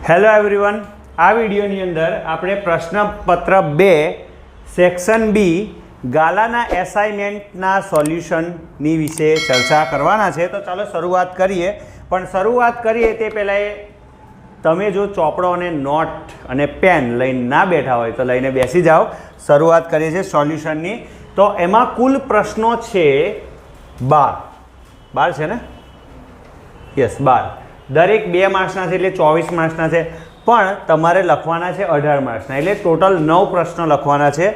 Hello everyone, આ વિડીયોની અંદર આપણે પ્રશ્નપત્ર 2 સેક્શન બી ગાલાના એસાઇનમેન્ટના સોલ્યુશનની વિશે ચર્ચા કરવાના છે. તો ચાલો શરૂઆત કરીએ. પણ શરૂઆત કરીએ તે પહેલાં તમે જો ચોપડો અને નોટ અને પેન લઈને ના બેઠા હોય તો લઈને બેસી જાઓ. શરૂઆત કરીએ છીએ સોલ્યુશનની. તો એમાં કુલ પ્રશ્નો છે 12 છે ને? યસ, 12. દરેક 2 માર્ક્સના છે એટલે 24 માર્ક્સના છે, પણ તમારે લખવાના છે 18 માર્ક્સના, એટલે ટોટલ 9 પ્રશ્નો લખવાના છે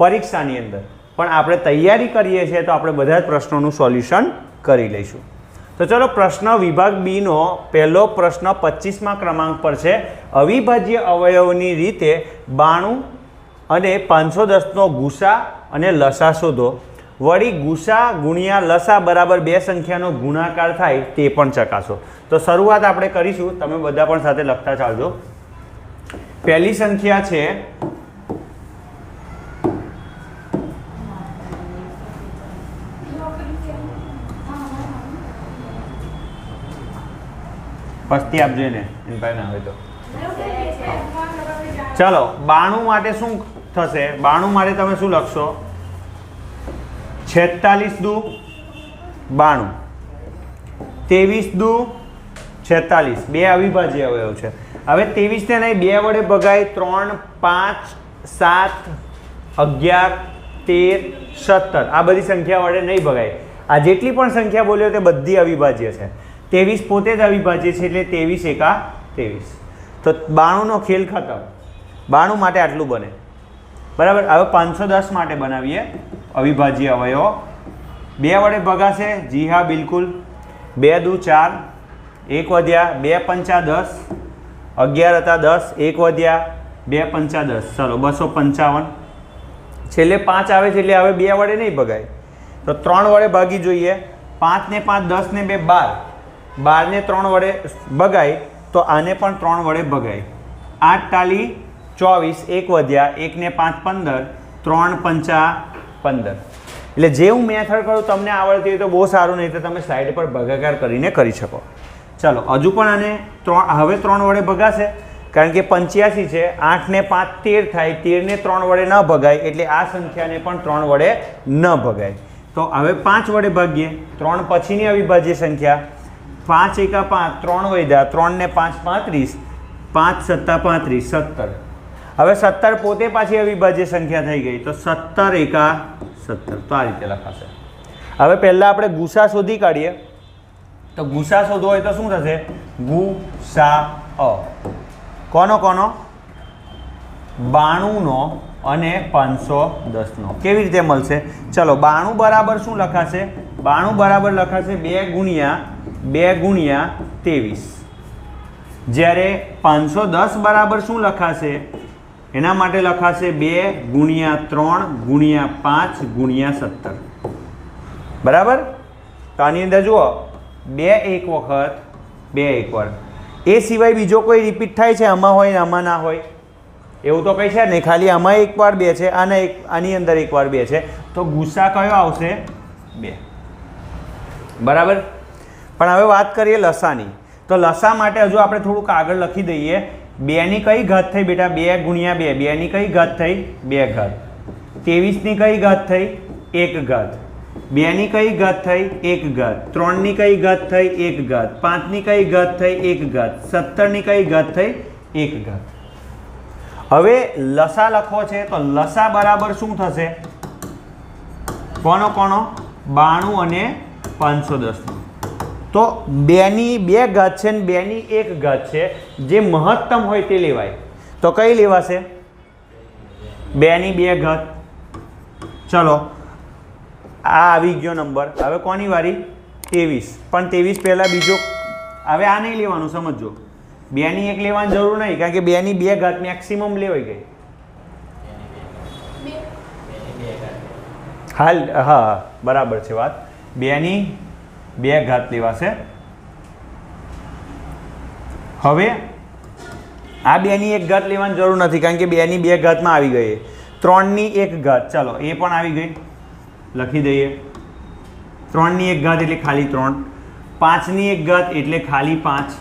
પરીક્ષાની અંદર. પણ આપણે તૈયારી કરીએ છીએ તો આપણે બધા જ પ્રશ્નોનું સોલ્યુશન કરી લઈશું. તો ચલો, પ્રશ્ન વિભાગ બીનો પહેલો પ્રશ્ન 25મા ક્રમાંક પર છે. અવિભાજ્ય અવયવની રીતે 92 અને 510નો ગુસા અને લસા શોધો. વળી ગુસા ગુણ્યા લસા બરાબર 2 સંખ્યાનો ગુણાકાર થાય તે પણ ચકાસો. તો શરૂઆત આપણે કરીશું. તમે બધા પણ સાથે લખતા ચાલજો. પહેલી સંખ્યા છે 50 આપજો ને, એની પાસે ના હોય તો. ચાલો, 92 માટે શું થશે? 92 માટે તમે શું લખશો? 46 દુ 92, 23 દુ 46, 2 અવિભાજ્ય અવયવ છે. હવે 23 ને નહીં 2 વડે ભગાય. 3, 5, 7, 11, 13, 17 આ બધી સંખ્યા વડે નહીં ભગાય. આ જેટલી પણ સંખ્યા બોલ્યો તે બધી અવિભાજ્ય છે. 23 પોતે જ અવિભાજ્ય છે એટલે 23 એકા 23. તો 92નો ખેલ ખતમ. 92 માટે આટલું બને, બરાબર. હવે 510 માટે બનાવીએ અવિભાજ્ય અવયવો. 2 વડે ભગાશે? જી હા, બિલકુલ. 2 દુ 4, 1 વધ્યા, 2 પંચા 10, 11 હતા 10, 1 વધ્યા, 2 પંચા 10, ચલો 255. છેલ્લે 5 આવે છે એટલે હવે 2 વડે નહીં ભગાય, તો 3 વડે ભાગી જોઈએ. 5 ને 5, 10 ને 2, 12, 12 ને 3 વડે ભગાય તો આને પણ 3 વડે ભગાય. 8 ટાલી 24, 1 વધ્યા, 1 ને 5, 15, 3 પંચા 15. એટલે જે હું મેથડ કરું તમને આવડતી હોય તો બહુ સારું, નહીં તો તમે સાઈડ પર ભાગાકાર કરીને કરી શકો. ચાલો, હજુ પણ આને 3 હવે 3 વડે ભગાશે, કારણ કે 85 છે. 8 ને 5, 13 થાય. 13 ને 3 વડે ન ભગાય એટલે આ સંખ્યાને પણ 3 વડે ન ભગાય. તો હવે 5 વડે ભાગીએ. 3 પછીની અવિભાજ્ય સંખ્યા. 5 એકા 5, 3 વધ્યા, 3 ને 5, 35, 5 સત્તા 35, 17. હવે 17 પોતે પાછી અવિભાજ્ય સંખ્યા થઈ ગઈ, તો 17 એકા 17. તો આ રીતે લખાશે. હવે પહેલાં આપણે ગુસા શોધી કાઢીએ. તો ગુસા શોધવો હોય તો શું થશે? ગુસા કોનો કોનો? 92નો અને 510નો. કેવી રીતે મળશે? ચલો, 92 બરાબર શું લખાશે? 92 બરાબર લખાશે 2 ગુણ્યા 23. જ્યારે 510 બરાબર શું લખાશે? એના માટે લખાશે 2 ગુણ્યા 3 ગુણ્યા 5 ગુણ્યા 17. બરાબર. તો આની અંદર જુઓ, 2 એક વખત, 2 એકવાર. એ સિવાય બીજો કોઈ રિપીટ થાય છે? આમાં હોય ને આમાં ના હોય એવું તો કંઈ છે નહીં. ખાલી આમાં એકવાર 2 છે, આની અંદર એકવાર 2 છે. તો ગુસા કયો આવશે? 2. બરાબર. પણ હવે વાત કરીએ લસાની. તો લસા માટે હજુ આપણે થોડુંક આગળ લખી દઈએ. 2 ની કઈ ઘાત થઈ બેટા? 2 ગુણ્યા 2. 2 ની કઈ ઘાત થઈ? 2 ઘાત. 23 ની કઈ ઘાત થઈ? 1 ઘાત. 2 ની કઈ ઘાત થઈ? 1 ઘાત. 3 ની કઈ ઘાત થઈ? 1 ઘાત. 5 ની કઈ ઘાત થઈ? 1 ઘાત. 17 ની કઈ ઘાત થઈ? 1 ઘાત. હવે લસા લખવો છે તો લસા બરાબર શું થશે? કોનો કોનો? 92 અને 510. તો 2 ની 2 ઘાત છે ને 2 ની 1 ઘાત છે. જે મહત્તમ હોય તે લેવાય. તો કઈ લેવાશે? 2 ની 2 ઘાત. ચલો, આ આવી ગયો નંબર. હવે કોની વારી? 23. પણ 23 પહેલાં બીજો. હવે આ નહીં લેવાનું, સમજો. 2 ની 1 લેવાની જરૂર નહીં, કારણ કે 2 ની 2 ઘાત મેક્સિમમ લેવાઈ ગઈ. હાલ, હા બરાબર છે વાત. 2 ની 2 ઘાત લેવાશે. હવે આ 2 ની 1 ઘાત લેવાની જરૂર નથી, કારણ કે 2 ની 2 ઘાતમાં આવી ગઈ. 3 ની 1 ઘાત, ચાલો એ પણ આવી ગઈ, લખી દઈએ. 3 ની 1 ઘાત એટલે ખાલી 3. 5 ની 1 ઘાત એટલે ખાલી 5.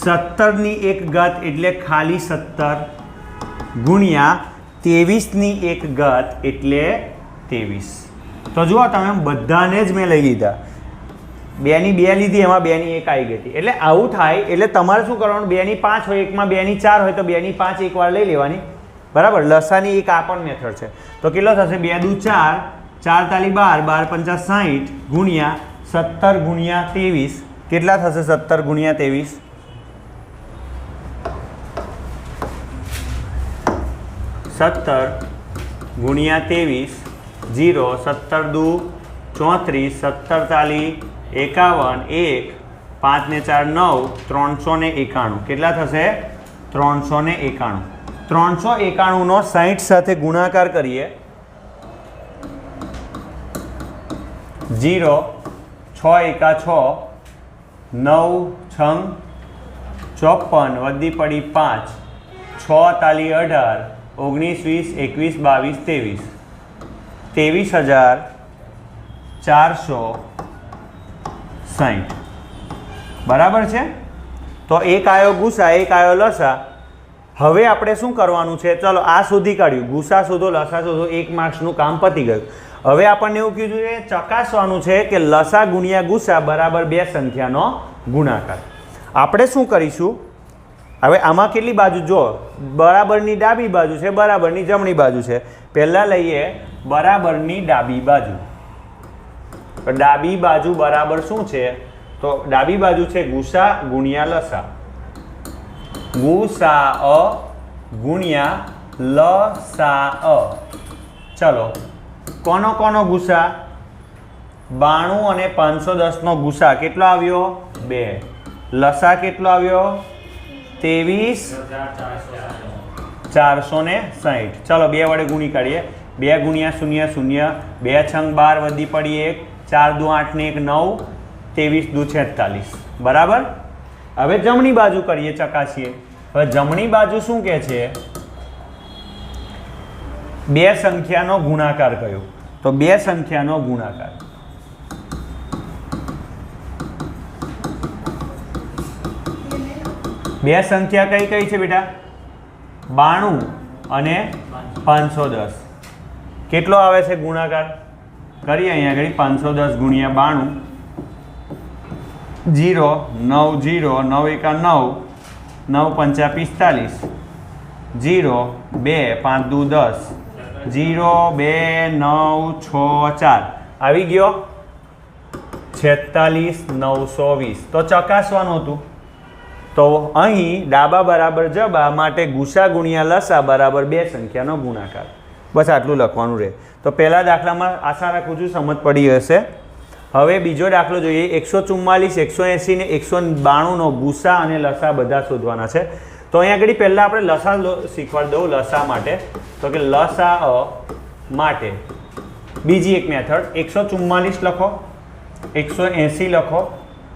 17ની 1 ઘાત એટલે ખાલી 17 ગુણ્યા 23ની 1 ઘાત એટલે 23। તો જુઓ તમે બધાને જ મેં લઈ લીધા, 2ની 2 લીધી, એમાં 2ની 1 આવી ગઈ હતી। એટલે આવું થાય એટલે તમારે શું કરવાનું, 2ની 5 હોય, એકમાં 2ની 4 હોય તો 2ની 5 એકવાર લઈ લેવાની, બરાબર। લસાની એક આ પણ મેથડ છે। તો કેટલો થશે, 2 દુ 4, 4 તાલી 12, 12 પંચા 60 ગુણ્યા 17 ગુણ્યા 23, કેટલા થશે 17 ગુણ્યા 23? 17 ગુણ્યા 23, 0, 17 દુ 34, 17 તાલી 51, 1, 5 ને 4 9, 391, કેટલા થશે 391। 391 નો 60 સાથે ગુણાકાર કરીએ, 0, 6 એકા 6, 9 છંગ 54, વધી પડી 5, 6 તાલી 18, 19, 20, 21, 22, 23, 23,460, બરાબર છે। તો એક આયો ગુસા, એક આયો લસા। હવે આપણે શું કરવાનું છે, ચલો આ શોધી કાઢ્યું, ગુસા શોધો, લસા શોધો, 1 માર્ક્સનું કામ પતી ગયું। હવે આપણને એવું કીધું છે ચકાસવાનું છે કે લસા ગુણ્યા ગુસા બરાબર 2 સંખ્યાનો ગુણાકાર। આપણે શું કરીશું, હવે આમાં કેટલી બાજુ, જો બરાબરની ડાબી બાજુ છે, બરાબરની જમણી બાજુ છે। પહેલાં લઈએ બરાબરની ડાબી બાજુ। તો ડાબી બાજુ બરાબર શું છે, તો ડાબી બાજુ છે ગુસા ગુણ્યા લસા, ગુસા ગુણ્યા લસા। ચલો કોનો કોનો ગુસા, 92 અને 510 નો ગુસા કેટલો આવ્યો, 2। લસા કેટલો આવ્યો, 23,460। ચલો 2 વડે ગુણી કાઢીએ, 2 ગુણ્યા 0 0, 2 છંગ 12, વધી પડી 1, 4 દુ 8 ને 1 9, 23 દુ 46, બરાબર। હવે જમણી બાજુ કરીએ, ચકાસીએ। હવે જમણી બાજુ શું કહે છે, 2 સંખ્યાનો ગુણાકાર કયો, તો 2 સંખ્યાનો ગુણાકાર, બે સંખ્યા કઈ કઈ છે બેટા, 92 અને 510, કેટલો આવે છે ગુણાકાર કરીએ અહીંયા આગળ, 510 ગુણ્યા 92, 0, 9, 0, 9 એકા 9, 9 પંચા 45, 0, 2, 5 દુ 10, 0, 2, 9, 6, 4 આવી ગયો 46,920। તો ચકાસવાનું હતું, તો અહીં ડાબા બરાબર જબા માટે ગુસા ગુણ્યા લસા બરાબર 2 સંખ્યાનો ગુણાકાર, બસ આટલું લખવાનું રહે। તો પહેલા દાખલામાં આશા રાખું છું સમજ પડી હશે। હવે બીજો દાખલો જોઈએ, 144, 180 ને 192 નો ગુસા અને લસા બધા શોધવાના છે। તો અહીંયા આગળ પહેલાં આપણે લસા શીખવાડી દઉં, લસા માટે, તો કે લસા માટે બીજી એક મેથડ, 144 લખો, 180 લખો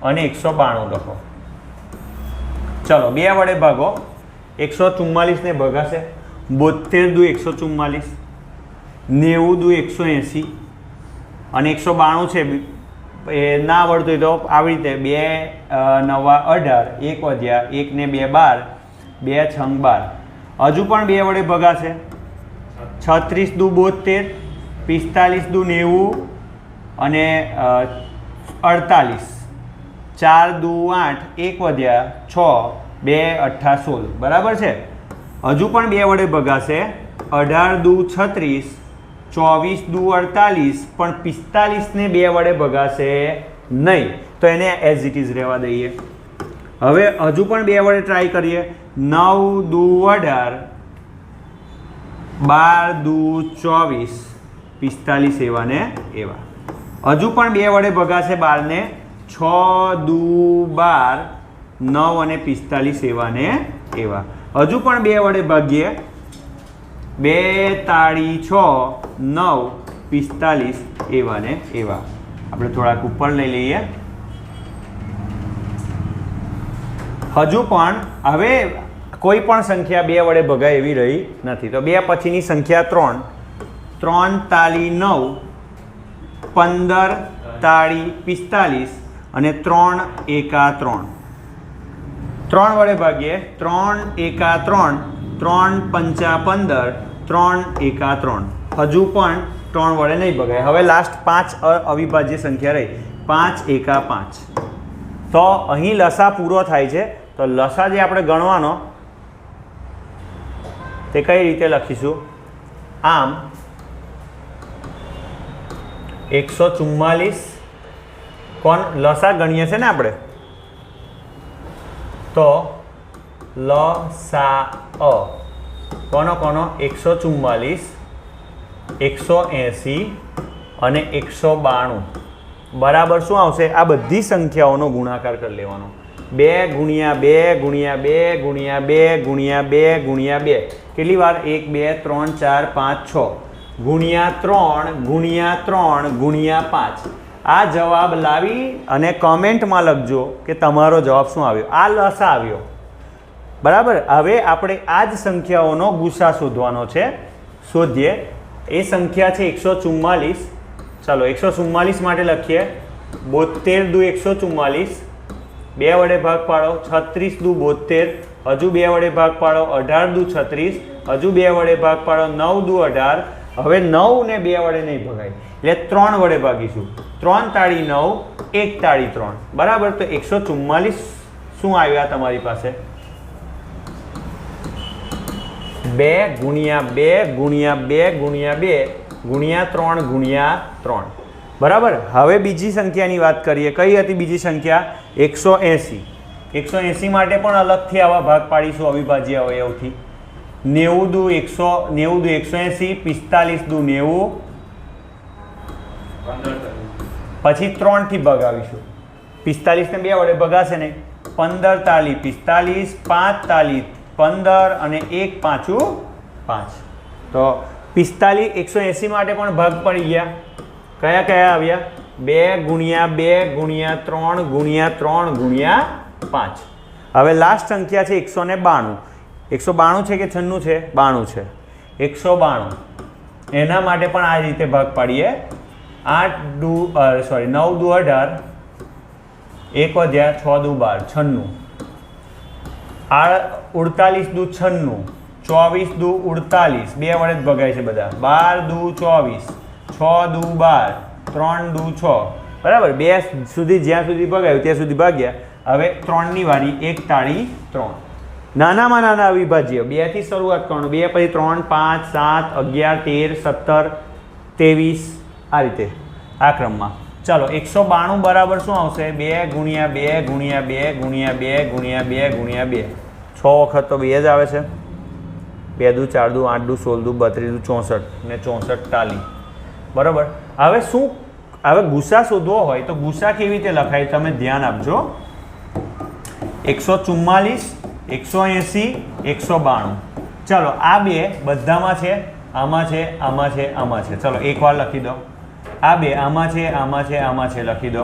અને 192 લખો। ચલો 2 વડે ભાગો, 144 ને ભગાશે, 72 દુ 144, 90 દુ 180 અને 192 છે એ ના આવડતું હોય તો આવી રીતે 2 નવા 18, 1 વધ્યા, 1 ને 2 12, 2 છંગ 12, હજુ પણ 2 વડે ભગાશે, 36 દુ 72, 45 દુ 90 અને 48, 4 દુ 8, 1 વધ્યા 6, 2 8 16, બરાબર છે। હજુ પણ 2 વડે ભગાશે, 18 દુ 36, 24 દુ 48, પણ 45 ને 2 વડે ભગાશે નહીં, તો એને એઝ ઇટ ઇઝ રહેવા દઈએ। હવે હજુ પણ 2 વડે ટ્રાય કરીએ, 9 દુ 18, 12 દુ 24, 45 એવા ને એવા। હજુ પણ 2 વડે ભગાશે 12 ને, 6 દુ 12, 9 અને 45 એવા ને એવા। હજુ પણ 2 વડે ભાગીએ, 2 તાળી 6, 9, 45 એવા ને એવા। આપણે થોડાક ઉપર લઈ લઈએ। હજુ પણ હવે કોઈ પણ સંખ્યા 2 વડે ભગાય એવી રહી નથી, તો 2 પછીની સંખ્યા 3, 3 તાળી 9, 15 તાળી 45 અને 3 એકા 3, 3 વડે ભાગીએ 3 એકા 3, 3 પંચા 15, 3 એકા 3. હજુ પણ 3 વડે નહીં ભગાય. હવે લાસ્ટ 5 અવિભાજ્ય સંખ્યા રહી. 5 એકા 5. તો અહીં લસા પૂરો થાય છે. તો લસા જે આપણે ગણવાનો તે કઈ રીતે લખીશું? આમ 144 કોણ લસા ગણીએ છે ને આપણે, તો લસા કોનો 144, 180 અને 192 બરાબર શું આવશે? આ બધી સંખ્યાઓનો ગુણાકાર કરી લેવાનો. 2 ગુણ્યા 2 ગુણ્યા 2 ગુણ્યા 2 ગુણ્યા 2 ગુણ્યા 2. કેટલી વાર? 1 2 3 4 5 6 ગુણ્યા 3 ગુણ્યા 3 ગુણ્યા 5. આ જવાબ લાવી અને કોમેન્ટમાં લખજો કે તમારો જવાબ શું આવ્યો. આ લસા આવ્યો. બરાબર. હવે આપણે આ જ સંખ્યાઓનો ગુસા શોધવાનો છે. શોધીએ. એ સંખ્યા છે 144. ચાલો 144 માટે લખીએ 72 દુ 144, 2 વડે ભાગ પાડો. 36 દુ 72, હજુ 2 વડે ભાગ પાડો. 18 દુ 36, હજુ 2 વડે ભાગ પાડો. 9 દુ 18. હવે 9 ને 2 વડે નહીં ભગાય એટલે 3 વડે ભાગીશું. 3 તાળી 9, 1 તાળી 3. બરાબર. તો 144 શું આવ્યા તમારી પાસે? 2 ગુણ્યા 2 ગુણ્યા 2 ગુણ્યા 2 ગુણ્યા 3 ગુણ્યા 3. બરાબર. હવે બીજી સંખ્યાની વાત કરીએ. કઈ હતી બીજી સંખ્યા? 180. 180 માટે પણ અલગથી આવા ભાગ પાડીશું અવિભાજ્ય અવયવથી. 90 દુ 180, 45 દુ 90, પછી 3 થી ભગાવીશું. 45 ને 2 વડે ભગાશે નહીં. 15 તાલી 45, 5 તાલી 15 અને 1 પાછું 5. તો 45 180 માટે પણ ભાગ પડી ગયા. કયા કયા આવ્યા? 2 ગુણ્યા 2 ગુણ્યા 3 ગુણ્યા 3 ગુણ્યા 5. હવે લાસ્ટ સંખ્યા છે 192. 192 છે કે 96 છે? 92 છે. 192 એના માટે પણ આ રીતે ભાગ પાડીએ. 9 દુ 18, 1 વધ્યા 6 દુ 12, 96. 48 દુ 96, 24 દુ 48, 2 વડે જ ભગાય છે બધા. 12 દુ 24, 6 દુ 12, 3 દુ 6. બરાબર. 2 સુધી જ્યાં સુધી ભગાયું ત્યાં સુધી ભાગ્યા. હવે 3 ની વારી. 1 તાળી 3. નાનામાં નાના અવિભાજ્ય 2 થી શરૂઆત કરવાનું. 2 પછી 3, 5, 7, 11, 13, 17, 23 આ રીતે આ ક્રમમાં. ચાલો 192 બરાબર શું આવશે? 2 ગુણ્યા 2 ગુણ્યા 2 ગુણ્યા 2 ગુણ્યા 2 ગુણ્યા 2. 6 વખત તો 2 જ આવે છે. 2 દુ 4 દુ 8 દુ 16 દુ 32 દુ 64 ને 64 તાલી. બરાબર. હવે શું? હવે ગુસા શોધવો હોય તો ગુસા કેવી રીતે લખાય તમે ધ્યાન આપજો. 144, 180, 192. ચાલો આ બે બધામાં છે. આમાં છે, આમાં છે, આમાં છે. ચલો એકવાર લખી દો. આ બે આમાં છે, આમાં છે, આમાં છે. લખી દો.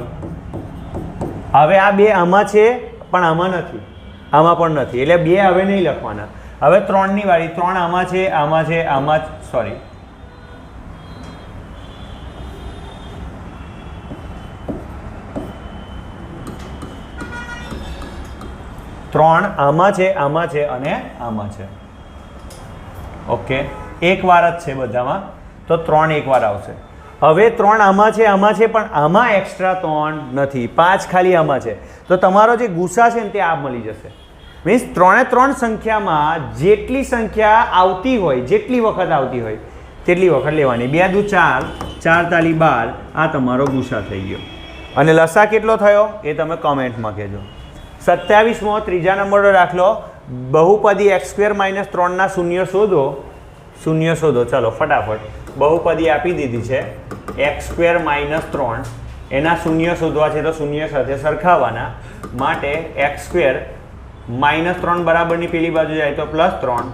હવે આ બે આમાં છે પણ આમાં નથી, આમાં પણ નથી, એટલે બે હવે નહીં લખવાના. હવે 3 ની વારી. 3 આમાં છે, આમાં છે, આમાં સોરી 3 આમાં છે, આમાં છે અને આમાં છે. ઓકે. એક વાર જ છે બધામાં, તો 3 એક વાર આવશે. હવે 3 આમાં છે, આમાં છે, પણ આમાં એક્સ્ટ્રા 3 નથી, 5 ખાલી આમાં છે. તો તમારો જે ગુસા છે ને તે આ મળી જશે. મીન્સ 3 સંખ્યામાં જેટલી સંખ્યા આવતી હોય, જેટલી વખત આવતી હોય તેટલી વખત લેવાની. 2 દુ 4, 4 તાલી 12. આ તમારો ગુસા થઈ ગયો. અને લસા કેટલો થયો એ તમે કોમેન્ટમાં કહેજો. 27મો ત્રીજા નંબરનો દાખલો. બહુપદી x² - 3 ના શૂન્ય શોધો. શૂન્ય શોધો. ચાલો ફટાફટ. બહુપદી આપી દીધી છે x² - 3. એના શૂન્ય શોધવા છે તો શૂન્ય સાથે સરખાવવાના. માટે x² -3 બરાબરની પેલી બાજુ જાય તો +3,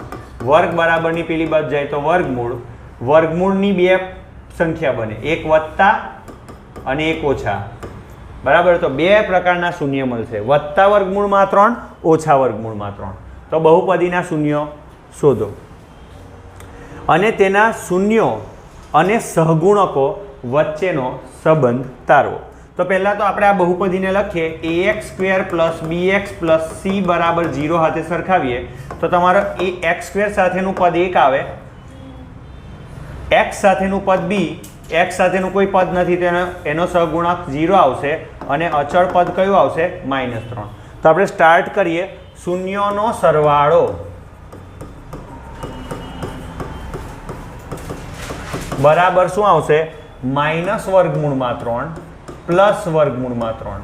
વર્ગ બરાબરની પેલી બાજુ જાય તો વર્ગમૂળ. વર્ગમૂળની બે સંખ્યા બને, એક વત્તા અને એક ઓછા. બરાબર. તો બે પ્રકારના શૂન્ય મળશે, વત્તા વર્ગમૂળમાં 3, ઓછા વર્ગમૂળમાં 3. તો બહુપદીના શૂન્યો શોધો અને તેના શૂન્યો અને સહગુણકો વચ્ચેનો સંબંધ તારવો. તો પહેલાં તો આપણે આ બહુપદીને લખીએ ax² + bx + c બરાબર 0 હાથે સરખાવીએ તો તમારો ax² સાથેનું પદ 1 આવે, x સાથેનું પદ b, x સાથેનું કોઈ પદ નથી તો એનો સહગુણક 0 આવશે અને અચળ પદ કયું આવશે? -3. તો આપણે સ્ટાર્ટ કરીએ. શૂન્યોનો સરવાળો બરાબર શું આવશે? -√3 +√3.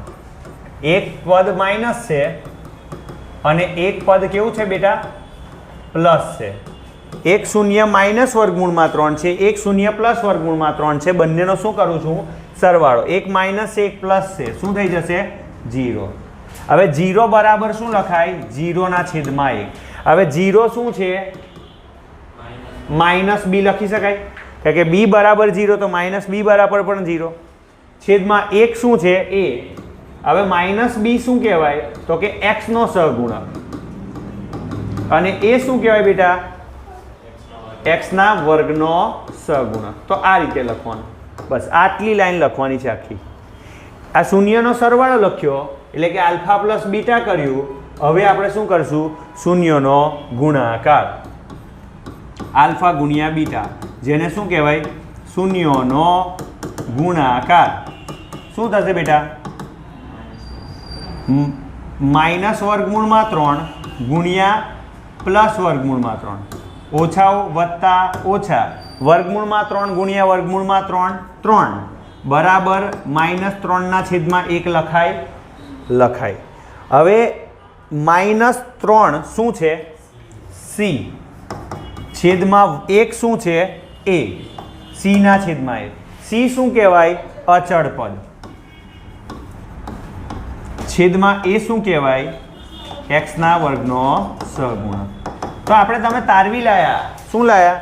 એક પદ માઇનસ છે અને એક પદ કેવું છે બેટા? પ્લસ છે. એક શૂન્ય -√3 છે, એક શૂન્ય +√3 છે. બંનેનો શું કરું છું? સરવાળો. એક માઇનસ છે, એક પ્લસ છે. શું થઈ જશે? 0. હવે 0 બરાબર શું લખાય? 0/1. હવે 0 શું છે? -b લખી શકાય, કારણ કે b બરાબર 0 તો -b બરાબર પણ 0. છેદમાં 1 શું છે? a. હવે -b શું કહેવાય? તો કે x નો સહગુણક. અને a શું કહેવાય બેટા? x ના વર્ગનો સહગુણક. તો આ રીતે લખવાનું. બસ આટલી લાઈન લખવાની છે આખી. આ શૂન્યનો સરવાળો લખ્યો એટલે કે આલ્ફા પ્લસ બીટા કર્યું. હવે આપણે શું કરશું? શૂન્યનો ગુણાકાર. આલ્ફા ગુણ્યા બીટા, જેને શું કહેવાય? શૂન્યનો ગુણાકાર. શું થશે બેટા? -√3 ગુણ્યા +√3. ઓછાઓ વત્તા ઓછા, √3 ગુણ્યા √3 3 બરાબર -3/1 લખાય. હવે -3 શું છે? c. છેદમાં 1 શું છે? a. c ના છેદમાં a. c શું કહેવાય? અચળ પદ. છેદમાં a શું કહેવાય? x ના વર્ગનો સહગુણક. તો આપણે તમે તારવી લાયા. શું લાયા?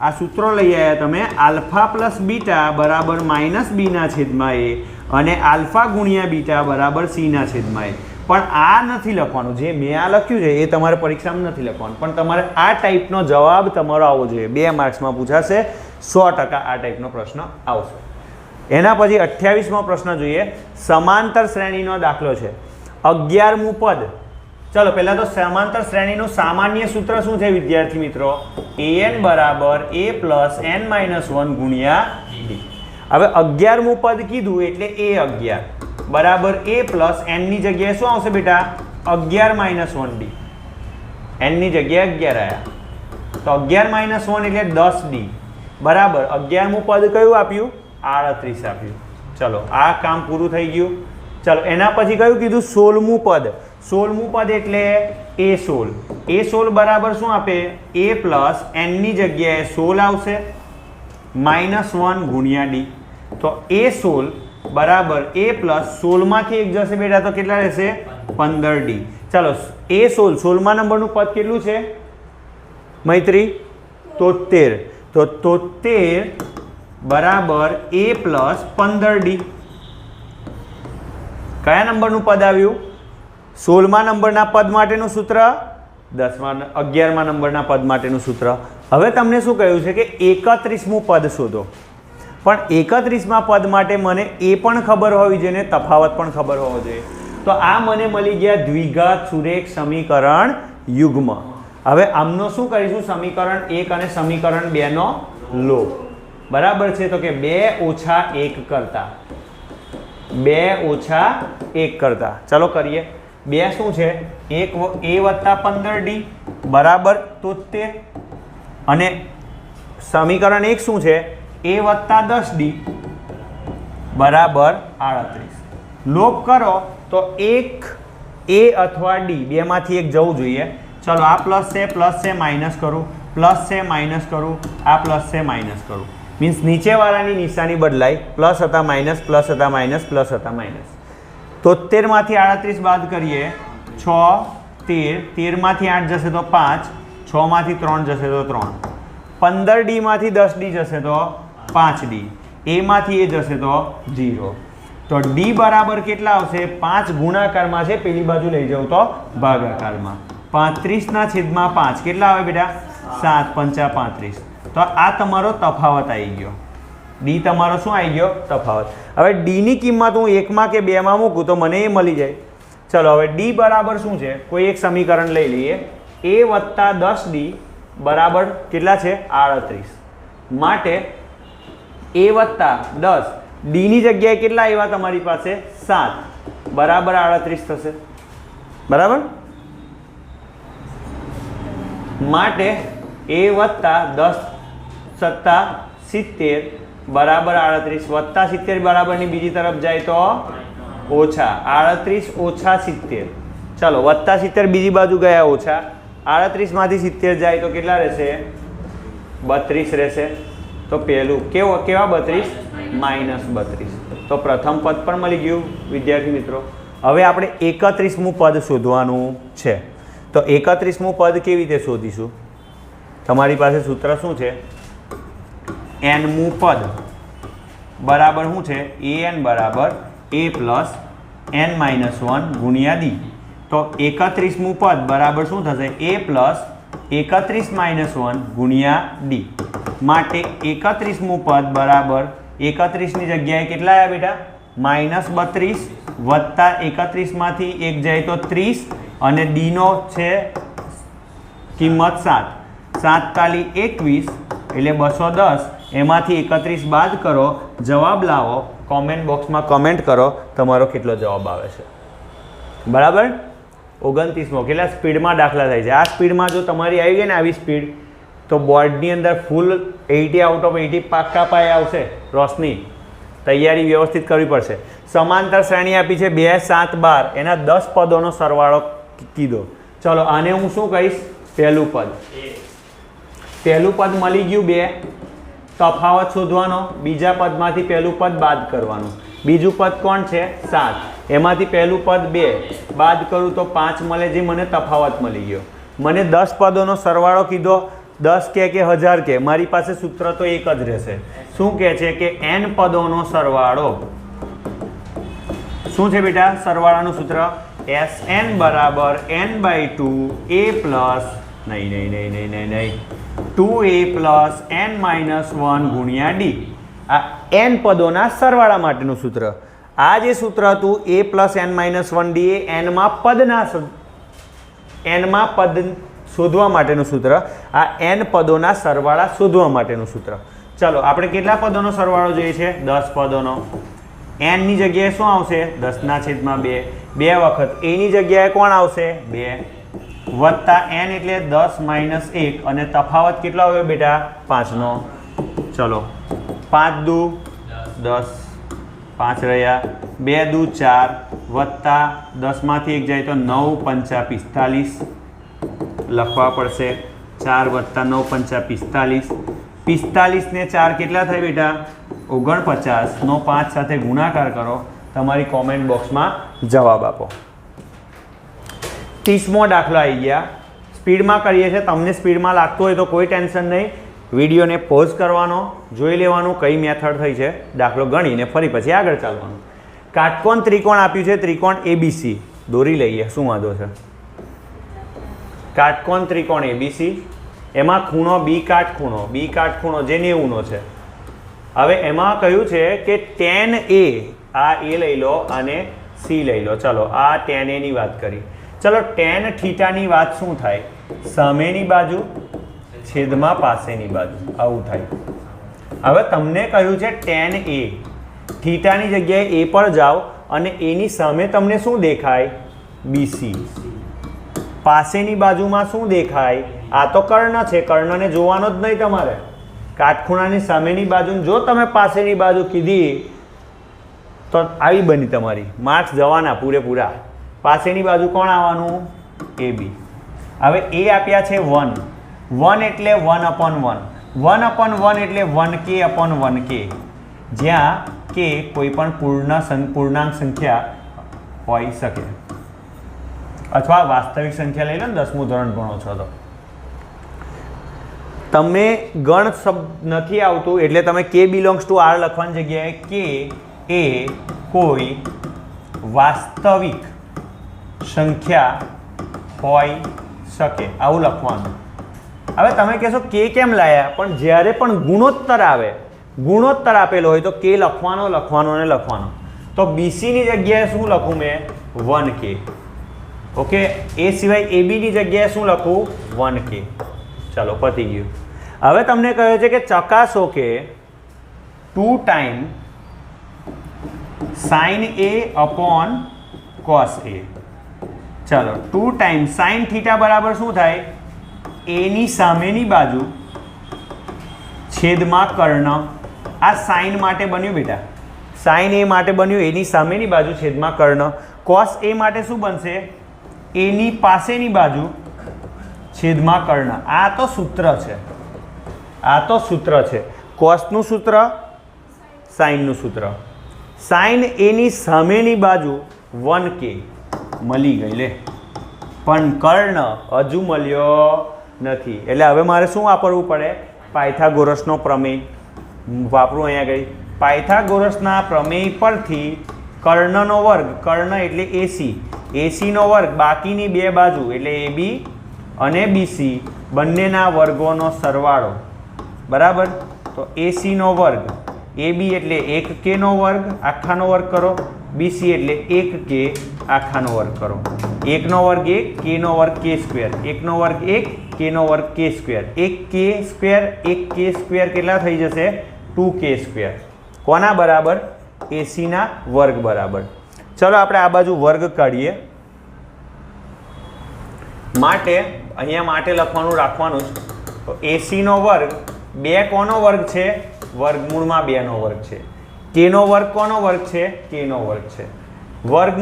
આ સૂત્રો લઈ આવ્યા તમે. આલ્ફા પ્લસ બીટા બરાબર -b/a અને આલ્ફા ગુણ્યા બીટા બરાબર c/a. પણ આ નથી લખવાનું. જે મેં આ લખ્યું છે એ તમારે પરીક્ષામાં નથી લખવાનું, પણ તમારે આ ટાઈપનો જવાબ તમારો આવવો જોઈએ. 2 માર્ક્સમાં પૂછાશે, 100% આ ટાઈપનો પ્રશ્ન આવશે. એના પછી 28મો પ્રશ્ન જોઈએ. સમાંતર શ્રેણીનો દાખલો છે. 11મું પદ. ચલો પહેલા તો સમાંતર શ્રેણીનું સામાન્ય સૂત્ર શું છે વિદ્યાર્થી મિત્રો? an બરાબર a + n-1 ગુણ્યા d. હવે 11મું પદ કીધું એટલે a11 બરાબર a + n ની જગ્યાએ શું આવશે બેટા? 11-1d. n ની જગ્યાએ 11 આવ્યા તો 11-1 એટલે 10d બરાબર 11મું પદ કયું આપ્યું? 38 આપ્યું. ચલો આ કામ પૂરું થઈ ગયું. ચલો એના પછી કયું કીધું? 16મું પદ. 16મું પદ એટલે a16. a16 બરાબર શું આપે? a + n ની જગ્યાએ 16 આવશે -1 ગુણ્યા d. તો a16 બરાબર a + 16 માંથી 1 જશે બેટા તો કેટલા રહેશે? 15d. ચલો a16 16મા નંબરનું પદ કેટલું છે મૈત્રી? 73. તો 73 બરાબર a + 15d. કયા નંબરનું પદ આવ્યું? 16મા નંબરના પદ માટેનું સૂત્ર, 11મા નંબરના પદ માટેનું સૂત્ર. હવે તમને શું કહ્યું છે કે 31મું પદ શોધો. પણ 31મા પદ માટે મને એ પણ ખબર હોવી જોઈએ ને તફાવત પણ ખબર હોવો જોઈએ. તો આ મને મળી ગયા દ્વિઘાત સુરેખ સમીકરણ યુગ્મ. હવે આમનો શું કરીશું? સમીકરણ 1 અને સમીકરણ 2 નો લોપ. બરાબર છે? તો કે 2 - 1 કરતા 2 - 1 કરતા ચલો કરીએ. 2 શું છે? a + 15d બરાબર 73. અને સમીકરણ 1 શું છે? a + 10d બરાબર 38. લોપ કરો તો 1 a અથવા d બેમાંથી એક જવું જોઈએ. ચલો આ પ્લસ છે માઇનસ કરું, પ્લસ છે માઇનસ કરું, આ પ્લસ છે માઇનસ કરું. મીન્સ નીચેવાળાની નિશાની બદલાય. પ્લસ હતા માઇનસ, પ્લસ હતા માઇનસ, પ્લસ હતા માઇનસ. 73 માંથી 38 બાદ કરીએ 6 13, 13 માંથી 8 જશે તો 5, 6 માંથી 3 જશે તો 3, 15d માંથી 10d જશે તો 5d, a માંથી a જશે તો 0. તો d બરાબર કેટલા આવશે? 5 ગુણાકારમાં છે, પેલી બાજુ લઈ જાઉં તો ભાગાકારમાં. 35/5 કેટલા આવે બેટા? 7 × 5 = 35. તો આ તમારો તફાવત આવી ગયો. ડી તમારો શું આવી ગયો? તફાવત. હવે ડીની કિંમત હું 1માં કે 2માં મૂકું તો મને એ મળી જાય. ચલો હવે ડી બરાબર શું છે? કોઈ એક સમીકરણ લઈ લઈએ. a વત્તા 10d બરાબર કેટલા છે? 38. માટે a વત્તા 10 ડીની જગ્યાએ કેટલા આવ્યા તમારી પાસે? 7 બરાબર 38 થશે. બરાબર. માટે a વત્તા 10 સત્તા 70 બરાબર 38 વત્તા 70 બરાબરની બીજી તરફ જાય તો ઓછા 38 ઓછા 70. ચલો વત્તા 70 બીજી બાજુ ગયા ઓછા 38માંથી 70 જાય તો કેટલા રહેશે? 32 રહેશે. તો પહેલું કેવા 32? -32. તો પ્રથમ પદ પણ મળી ગયું વિદ્યાર્થી મિત્રો. હવે આપણે 31મું પદ શોધવાનું છે. તો 31મું પદ કેવી રીતે શોધીશું? તમારી પાસે સૂત્ર શું છે? nમું પદ બરાબર શું છે? an બરાબર a પ્લસ n-1 ગુણ્યા d. તો 31મું પદ બરાબર શું થશે? a પ્લસ 31-1 ગુણ્યા d. માટે 31મું પદ બરાબર 31ની જગ્યાએ કેટલા આવ્યા બેટા? -32 વત્તા 31માંથી 1 જાય તો 30 અને ડીનો છે કિંમત 7. 7 તાલી 21 એટલે 210. એમાંથી 31 બાદ કરો, જવાબ લાવો. કોમેન્ટ બોક્સમાં કમેન્ટ કરો તમારો કેટલો જવાબ આવે છે. બરાબર. 29મો. કેટલા સ્પીડમાં દાખલા થાય છે? આ સ્પીડમાં જો તમારી આવી ગઈ ને આવી સ્પીડ તો બોર્ડની અંદર ફૂલ 80 આઉટ ઓફ 80 પાક્કા પાયે આવશે. રોશની તૈયારી વ્યવસ્થિત કરવી પડશે. સમાંતર શ્રેણી આપી છે 2, 7, 12 એના 10 પદોનો સરવાળો કીધો. ચલો આને હું શું કહીશ? પહેલું પદ. પહેલું પદ મળી ગયું 2. તફાવત શોધવાનો. બીજા પદમાંથી પહેલું પદ બાદ કરવાનું. બીજું પદ કોણ છે? 7. એમાંથી પહેલું પદ 2 બાદ કરું તો 5 મળે, જે મને તફાવત મળી ગયો. મને 10 પદોનો સરવાળો કીધો. 10 કે 1000 કે મારી પાસે સૂત્ર તો એક જ રહેશે. શું કહે છે કે n પદોનો સરવાળો. શું છે બેટા સરવાળાનું સૂત્ર? Sn બરાબર n/2 a પ્લસ નહીં 2a પ્લસ n-1 ગુણ્યા d. આ n પદોના સરવાળા માટેનું સૂત્ર. આ જે સૂત્ર હતું a પ્લસ n-1 d એ nમાં પદ શોધવા માટેનું સૂત્ર. આ n પદોના સરવાળા શોધવા માટેનું સૂત્ર. ચલો આપણે કેટલા પદોનો સરવાળો જોઈએ છે? 10 પદોનો. n ની જગ્યાએ શું આવશે? 10/2. 2 વખત a ની જગ્યાએ કોણ આવશે? 2 વત્તા n એટલે 10 - 1 અને તફાવત કેટલો આવ્યો બેટા? 5નો. ચલો 5 દુ 10, 5 રહ્યા, 2 દુ 4 વત્તા 10માંથી 1 જાય તો 9 5 45 લખવા પડશે. 4 વત્તા 9 5 45. 45 ને 4 કેટલા થાય બેટા? 49. નો 5 સાથે ગુણાકાર કરો. તમારી કોમેન્ટ બોક્સમાં જવાબ આપો. 30મો દાખલો આવી ગયા. સ્પીડમાં કરીએ છીએ. તમને સ્પીડમાં લાગતું હોય તો કોઈ ટેન્શન નહીં. વિડીયોને પોઝ કરવાનો, જોઈ લેવાનું કઈ મેથડ થઈ છે, દાખલો ગણીને ફરી પછી આગળ ચાલવાનું. કાટકોણ ત્રિકોણ આપ્યું છે, ત્રિકોણ ABC દોરી લઈએ. શું વાંધો છે? કાટકોણ ત્રિકોણ ABC, એમાં ખૂણો B કાટખૂણો જે 90નો છે. હવે એમાં કહ્યું છે કે tan A, આ A લઈ લો અને C લઈ લો. ચલો આ tan A ની વાત કરી. ચલો tan થીટાની વાત શું થાય? સામેની બાજુ છેદમાં પાસેની બાજુ, આવું થાય. હવે તમને કહ્યું છે tan A. થીટાની જગ્યાએ A પર જાઓ અને A ની સામે તમને શું દેખાય? BC. પાસેની બાજુમાં શું દેખાય? આ તો કર્ણ છે. કર્ણને જોવાનો જ નહીં તમારે. કાટખૂણાની સામેની બાજુ જો તમે પાસેની બાજુ કીધી તો આવી બની તમારી. માર્ક્સ જવાના પૂરેપૂરા. પાસેની બાજુ કોણ આવવાનું? AB. હવે A આપ્યા છે 1. 1 એટલે 1/1. 1/1 એટલે 1k/1k. જ્યાં k કોઈ પણ પૂર્ણાંક સંખ્યા હોઈ શકે, અથવા વાસ્તવિક સંખ્યા લઈ લો ને. 10મું ધોરણ ભણો છો તો તમે ગણ શબ્દ નથી આવતું એટલે તમે k બિલોંગ્સ ટુ r લખવાની જગ્યાએ k એ કોઈ વાસ્તવિક સંખ્યા હોઈ શકે આવું લખવાનું. હવે તમે કહેશો કે કેમ લાયા? પણ જ્યારે પણ ગુણોત્તર આવે ગુણોત્તર આપેલો હોય તો કે લખવાનો અને લખવાનો. તો બીસીની જગ્યાએ શું લખું મેં? 1k. ઓકે, એ સિવાય એબીની જગ્યાએ શું લખું? 1k. ચાલો પતી ગયું. હવે તમને કહ્યું છે કે ચકાસો કે 2 ટાઈમ સાઇન એ અપોન કોસ એ. ચાલો 2 ટાઈમ સાઇન થીટા બરાબર શું થાય? એની સામેની બાજુ છેદમાં કર્ણ. આ સાઇન માટે બન્યું બેટા, સાઇન એ માટે બન્યું એની સામેની બાજુ છેદમાં કર્ણ. કોસ એ માટે શું બનશે? એની પાસેની બાજુ છેદમાં કર્ણ. આ તો સૂત્ર છે, આ તો સૂત્ર છે. કોસનું સૂત્ર, સાઇનનું સૂત્ર. સાઇન એની સામેની બાજુ 1k મળી ગઈ લે, પણ કર્ણ હજુ મળ્યો નથી. એટલે હવે મારે શું વાપરવું પડે? પાયથાગોરસનો પ્રમેય વાપરું. અહીંયા ગઈ પાયથાગોરસના પ્રમેય પરથી કર્ણનો વર્ગ, કર્ણ એટલે એસી, એસીનો વર્ગ બાકીની બે બાજુ એટલે એબી અને બીસી બંનેના વર્ગોનો સરવાળો બરાબર. તો એસીનો વર્ગ, એબી એટલે 1k નો વર્ગ આખાનો વર્ગ કરો, બીસી એટલે 1k આખાનો વર્ગ કરો. 1 નો વર્ગ 1, k નો વર્ગ k સ્ક્વેર, 1 નો વર્ગ 1, k નો વર્ગ k square. 1k square 1k square કેટલા થઈ જશે? 2k square. કોના બરાબર? એસીના વર્ગ બરાબર. ચલો આપણે આ બાજુ વર્ગ કાઢીએ. માટે અહીંયા માટે લખવાનું રાખવાનું જ. તો એસીનો વર્ગ 2 કોનો વર્ગ છે? વર્ગમૂળમાં 2 નો વર્ગ છે. k નો વર્ગ કોનો વર્ગ છે? k નો વર્ગ છે. વર્ગ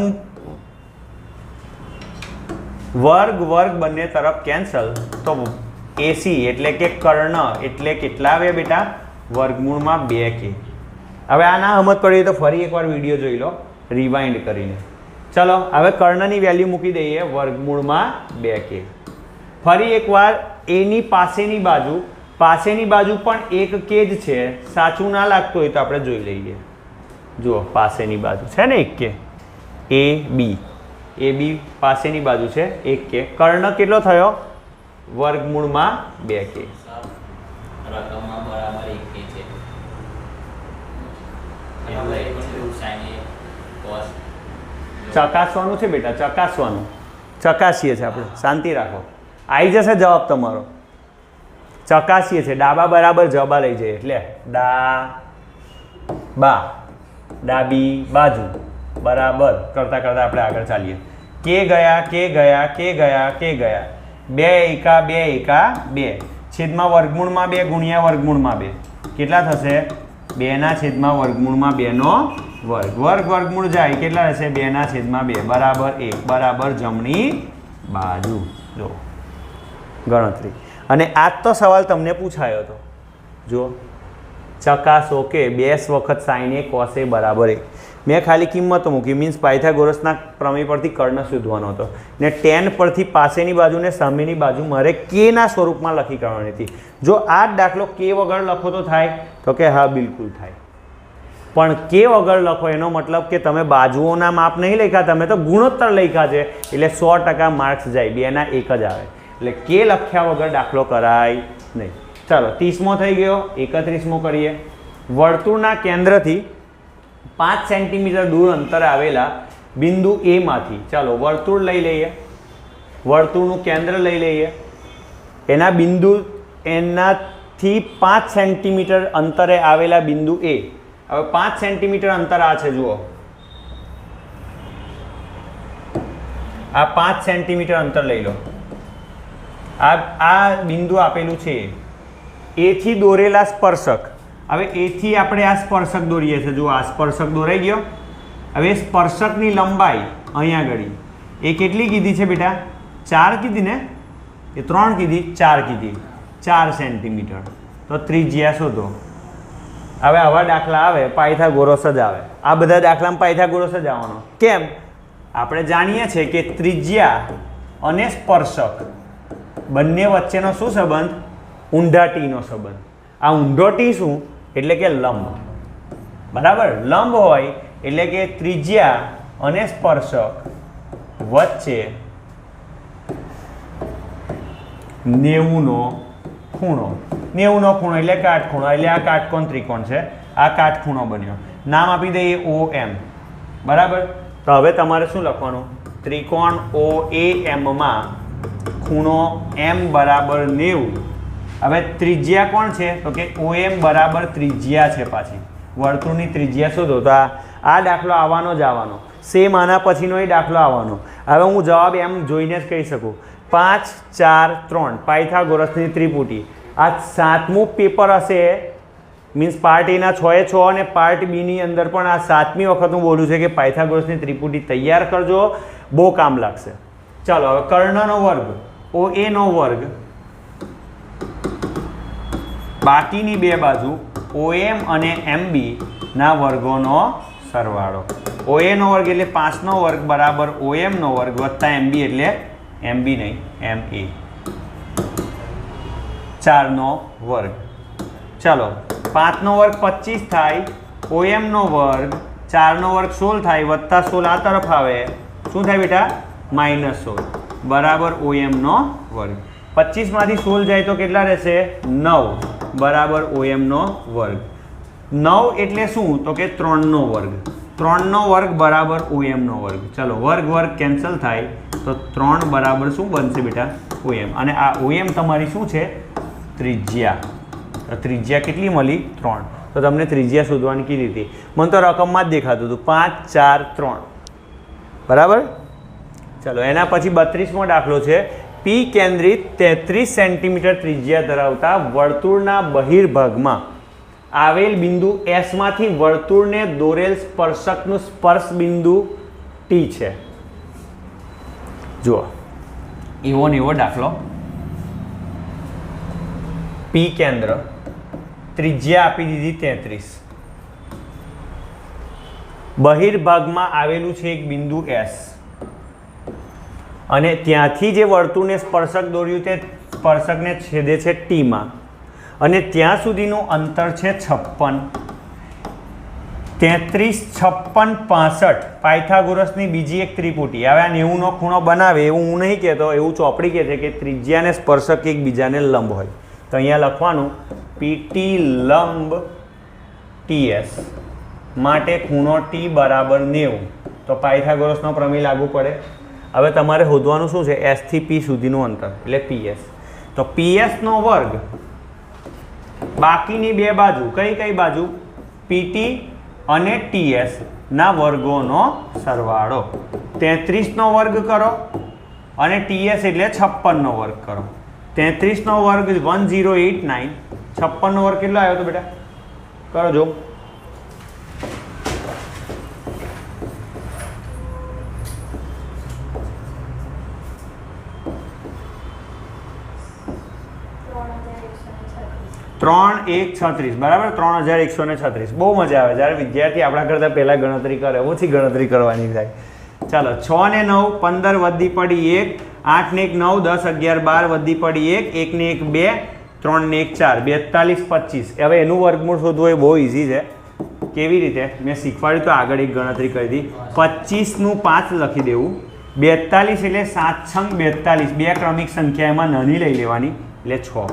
વર્ગ વર્ગ બંને તરફ કેન્સલ. તો એસી એટલે કે કર્ણ એટલે કેટલા આવે બેટા? વર્ગમૂળમાં 2k. હવે આ ના સમજ પડી તો ફરી એકવાર વિડીયો જોઈ લો રિવાઇન્ડ કરીને. ચલો હવે કર્ણની વેલ્યુ મૂકી દઈએ વર્ગમૂળમાં 2k. ફરી એકવાર એની પાસેની બાજુ પણ 1k જ છે. સાચું ના લાગતું હોય તો આપણે જોઈ લઈએ. જુઓ પાસેની બાજુ છે ને 1k. એ બી પાસેની બાજુ છે 1k. કર્ણ કેટલો થયો? વર્ગમૂળમાં 2k. ચકાસવાનું છે બેટા, ચકાસવાનું. ચકાસીએ છીએ આપણે, શાંતિ રાખો. આવી જશે જવાબ તમારો. ચકાસીએ છીએ, ડાબા બરાબર જબા લઈ જઈએ એટલે ડાબી બાજુ બરાબર કરતા કરતા આપણે આગળ ચાલીએ. કે ગયા 2 એકા 2 છેદમાં વર્ગમૂળમાં 2 ગુણ્યા વર્ગમૂળમાં 2 કેટલા થશે? 2 ના છેદમાં વર્ગમૂળમાં 2 નો વર્ગ. વર્ગમૂળ જાય કેટલા રહેશે? 2 ના છેદમાં 2 બરાબર 1 બરાબર જમણી બાજુ. જો ગણતરી. અને આ તો સવાલ તમને પૂછાયો હતો. જુઓ ચકાસો કે 2 વખત સાઇન એ કોસ એ બરાબર 1. મેં ખાલી કિંમતો મૂકી, મીન્સ પાયથાગોરસના પ્રમેય પરથી કર્ણ શોધવાનો હતો ને tan પરથી પાસેની બાજુ ને સામેની બાજુ મારે k ના સ્વરૂપમાં લખી કાઢવાની હતી. જો આ જ દાખલો k વગર લખો તો થાય? તો કે હા બિલકુલ થાય. પણ k વગર લખો એનો મતલબ કે તમે બાજુઓના માપ નહીં લખ્યા, તમે તો ગુણોત્તર લખ્યા છે એટલે 100% માર્ક્સ જાય. 2 ના 1 જ આવે. એટલે k લખ્યા વગર દાખલો કરાય નહીં. ચાલો 30મો થઈ ગયો. 31મો કરીએ. વર્તુળના કેન્દ્રથી 5 સેન્ટીમીટર દૂર અંતરે આવેલા બિંદુ એ માંથી, ચાલો વર્તુળ લઈ લઈએ, વર્તુળનું કેન્દ્ર લઈ લઈએ. એનાથી 5 સેન્ટીમીટર અંતરે આવેલા બિંદુ એ. હવે 5 સેન્ટીમીટર અંતર આ છે, જુઓ આ 5 સેન્ટીમીટર અંતર લઈ લો. આ બિંદુ આપેલું છે એથી દોરેલા સ્પર્શક. હવે એથી આપણે આ સ્પર્શક દોરીએ છીએ. જો આ સ્પર્શક દોરાઈ ગયો. હવે સ્પર્શકની લંબાઈ અહીંયા આગળ એ કેટલી કીધી છે બેટા? 4 કીધી ને? એ 3 કીધી? 4 કીધી. 4 સેન્ટીમીટર. તો ત્રિજ્યા શોધો. હવે આવા દાખલા આવે પાયથાગોરસ જ આવે. આ બધા દાખલામાં પાયથાગોરસ જ આવવાનો. કેમ? આપણે જાણીએ છીએ કે ત્રિજ્યા અને સ્પર્શક બંને વચ્ચેનો શું સંબંધ? ઊંધા ટીનો સંબંધ. આ ઊંધો ટી શું? એટલે કે લંબ. બરાબર, લંબ હોય એટલે કે ત્રિજ્યા અને સ્પર્શક વચ્ચે 90નો ખૂણો 90નો ખૂણો એટલે કાટખૂણો એટલે આ કાટકોણ ત્રિકોણ છે આ કાટખૂણો બન્યો નામ આપી દઈએ OM બરાબર તો હવે તમારે શું લખવાનું ત્રિકોણ OAM માં ખૂણો M બરાબર 90 હવે ત્રિજ્યા કોણ છે તો કે OM બરાબર ત્રિજ્યા છે પાછી વર્તુળની ત્રિજ્યા શોધો તો આ દાખલો આવવાનો જ આવવાનો સેમ આના પછીનો એ દાખલો આવવાનો હવે હું જવાબ એમ જોઈને જ કહી શકું 5 4 3 પાયથાગોરસની ત્રિપુટી આ 7મું પેપર હશે મીન્સ પાર્ટ એના 6 એ 6 અને પાર્ટ બીની અંદર પણ આ 7મી વખત હું બોલું છું કે પાયથાગોરસની ત્રિપુટી તૈયાર કરજો બહુ કામ લાગશે ચાલો હવે કર્ણનો વર્ગ OA નો વર્ગ બાકીની બે બાજુ OM અને MB ના વર્ગોનો સરવાળો OA નો વર્ગ એટલે 5 નો વર્ગ બરાબર OM નો વર્ગ વત્તા MB એટલે MB નહીં MA 4 નો વર્ગ ચાલો 5 નો વર્ગ 25 થાય OM નો વર્ગ 4 નો વર્ગ 16 થાય વત્તા 16 આ તરફ આવે શું થાય બેટા -16 બરાબર OM નો વર્ગ 25 માંથી 16 જાય તો કેટલા રહેશે 9 બરાબર OM નો વર્ગ 9 એટલે શું તો કે 3 નો વર્ગ 3 નો વર્ગ બરાબર OM નો વર્ગ ચલો વર્ગ વર્ગ કેન્સલ થાય તો 3 બરાબર શું બનશે બેટા OM અને આ OM તમારી શું છે ત્રિજ્યા ત્રિજ્યા કેટલી મળી 3 તો તમને ત્રિજ્યા શોધવાની કેવી રીતે મને તો રકમમાં જ દેખાતું હતું 5 4 3 બરાબર ચલો એના પછી 32મો દાખલો છે P કેન્દ્રિત 33 સેન્ટીમીટર ત્રિજ્યા ધરાવતા વર્તુળના બહિર્ભાગમાં આવેલ બિંદુ S માંથી વર્તુળને દોરેલ સ્પર્શકનું સ્પર્શ બિંદુ T છે જુઓ એવો ને એવો દાખલો P કેન્દ્ર ત્રિજ્યા આપી દીધી 33 બહિર્ભાગમાં આવેલું છે એક બિંદુ S અને ત્યાંથી જે વર્તુળને સ્પર્શક દોર્યું તે સ્પર્શકને છેદે છે T માં અને ત્યાં સુધીનું અંતર છે 56 33 56 65 પાયથાગોરસની બીજી એક ત્રિપુટી હવે આ 90નો ખૂણો બનાવે એવું હું નહીં કહેતો એવું ચોપડી કહે છે કે ત્રિજ્યા અને સ્પર્શક એકબીજાને લંબ હોય તો અહીંયા લખવાનું PT લંબ TS માટે ખૂણો T બરાબર 90 તો પાયથાગોરસનો પ્રમેય લાગુ પડે હવે તમારે શોધવાનું શું છે S થી P સુધીનું અંતર એટલે PS તો PS નો વર્ગ બાકીની બે બાજુ કઈ બાજુ PT અને TS ના વર્ગોનો સરવાળો 33 નો વર્ગ કરો અને TS એટલે 56 નો વર્ગ કરો 33 નો વર્ગ 1089 56 નો વર્ગ કેટલો આવ્યો તો બેટા કરો જો ત્રણ 136 બરાબર 3136 બહુ મજા આવે જ્યારે વિદ્યાર્થી આપણા કરતાં પહેલાં ગણતરી કરે ઓછી ગણતરી કરવાની થાય ચાલો 6 ને 9 15 વધી પડી 1 8 ને 1 9 10 11 12 વધી પડી 1 1 ને 1 2 3 ને 1 4 42 25 હવે એનું વર્ગમૂળ શોધવું એ બહુ ઇઝી છે કેવી રીતે મેં શીખવાડ્યું તો આગળ એક ગણતરી કરી હતી 25 નું 5 લખી દેવું 42 એટલે 7 છંગ 42 બે ક્રમિક સંખ્યા એમાં નાની લઈ લેવાની એટલે 6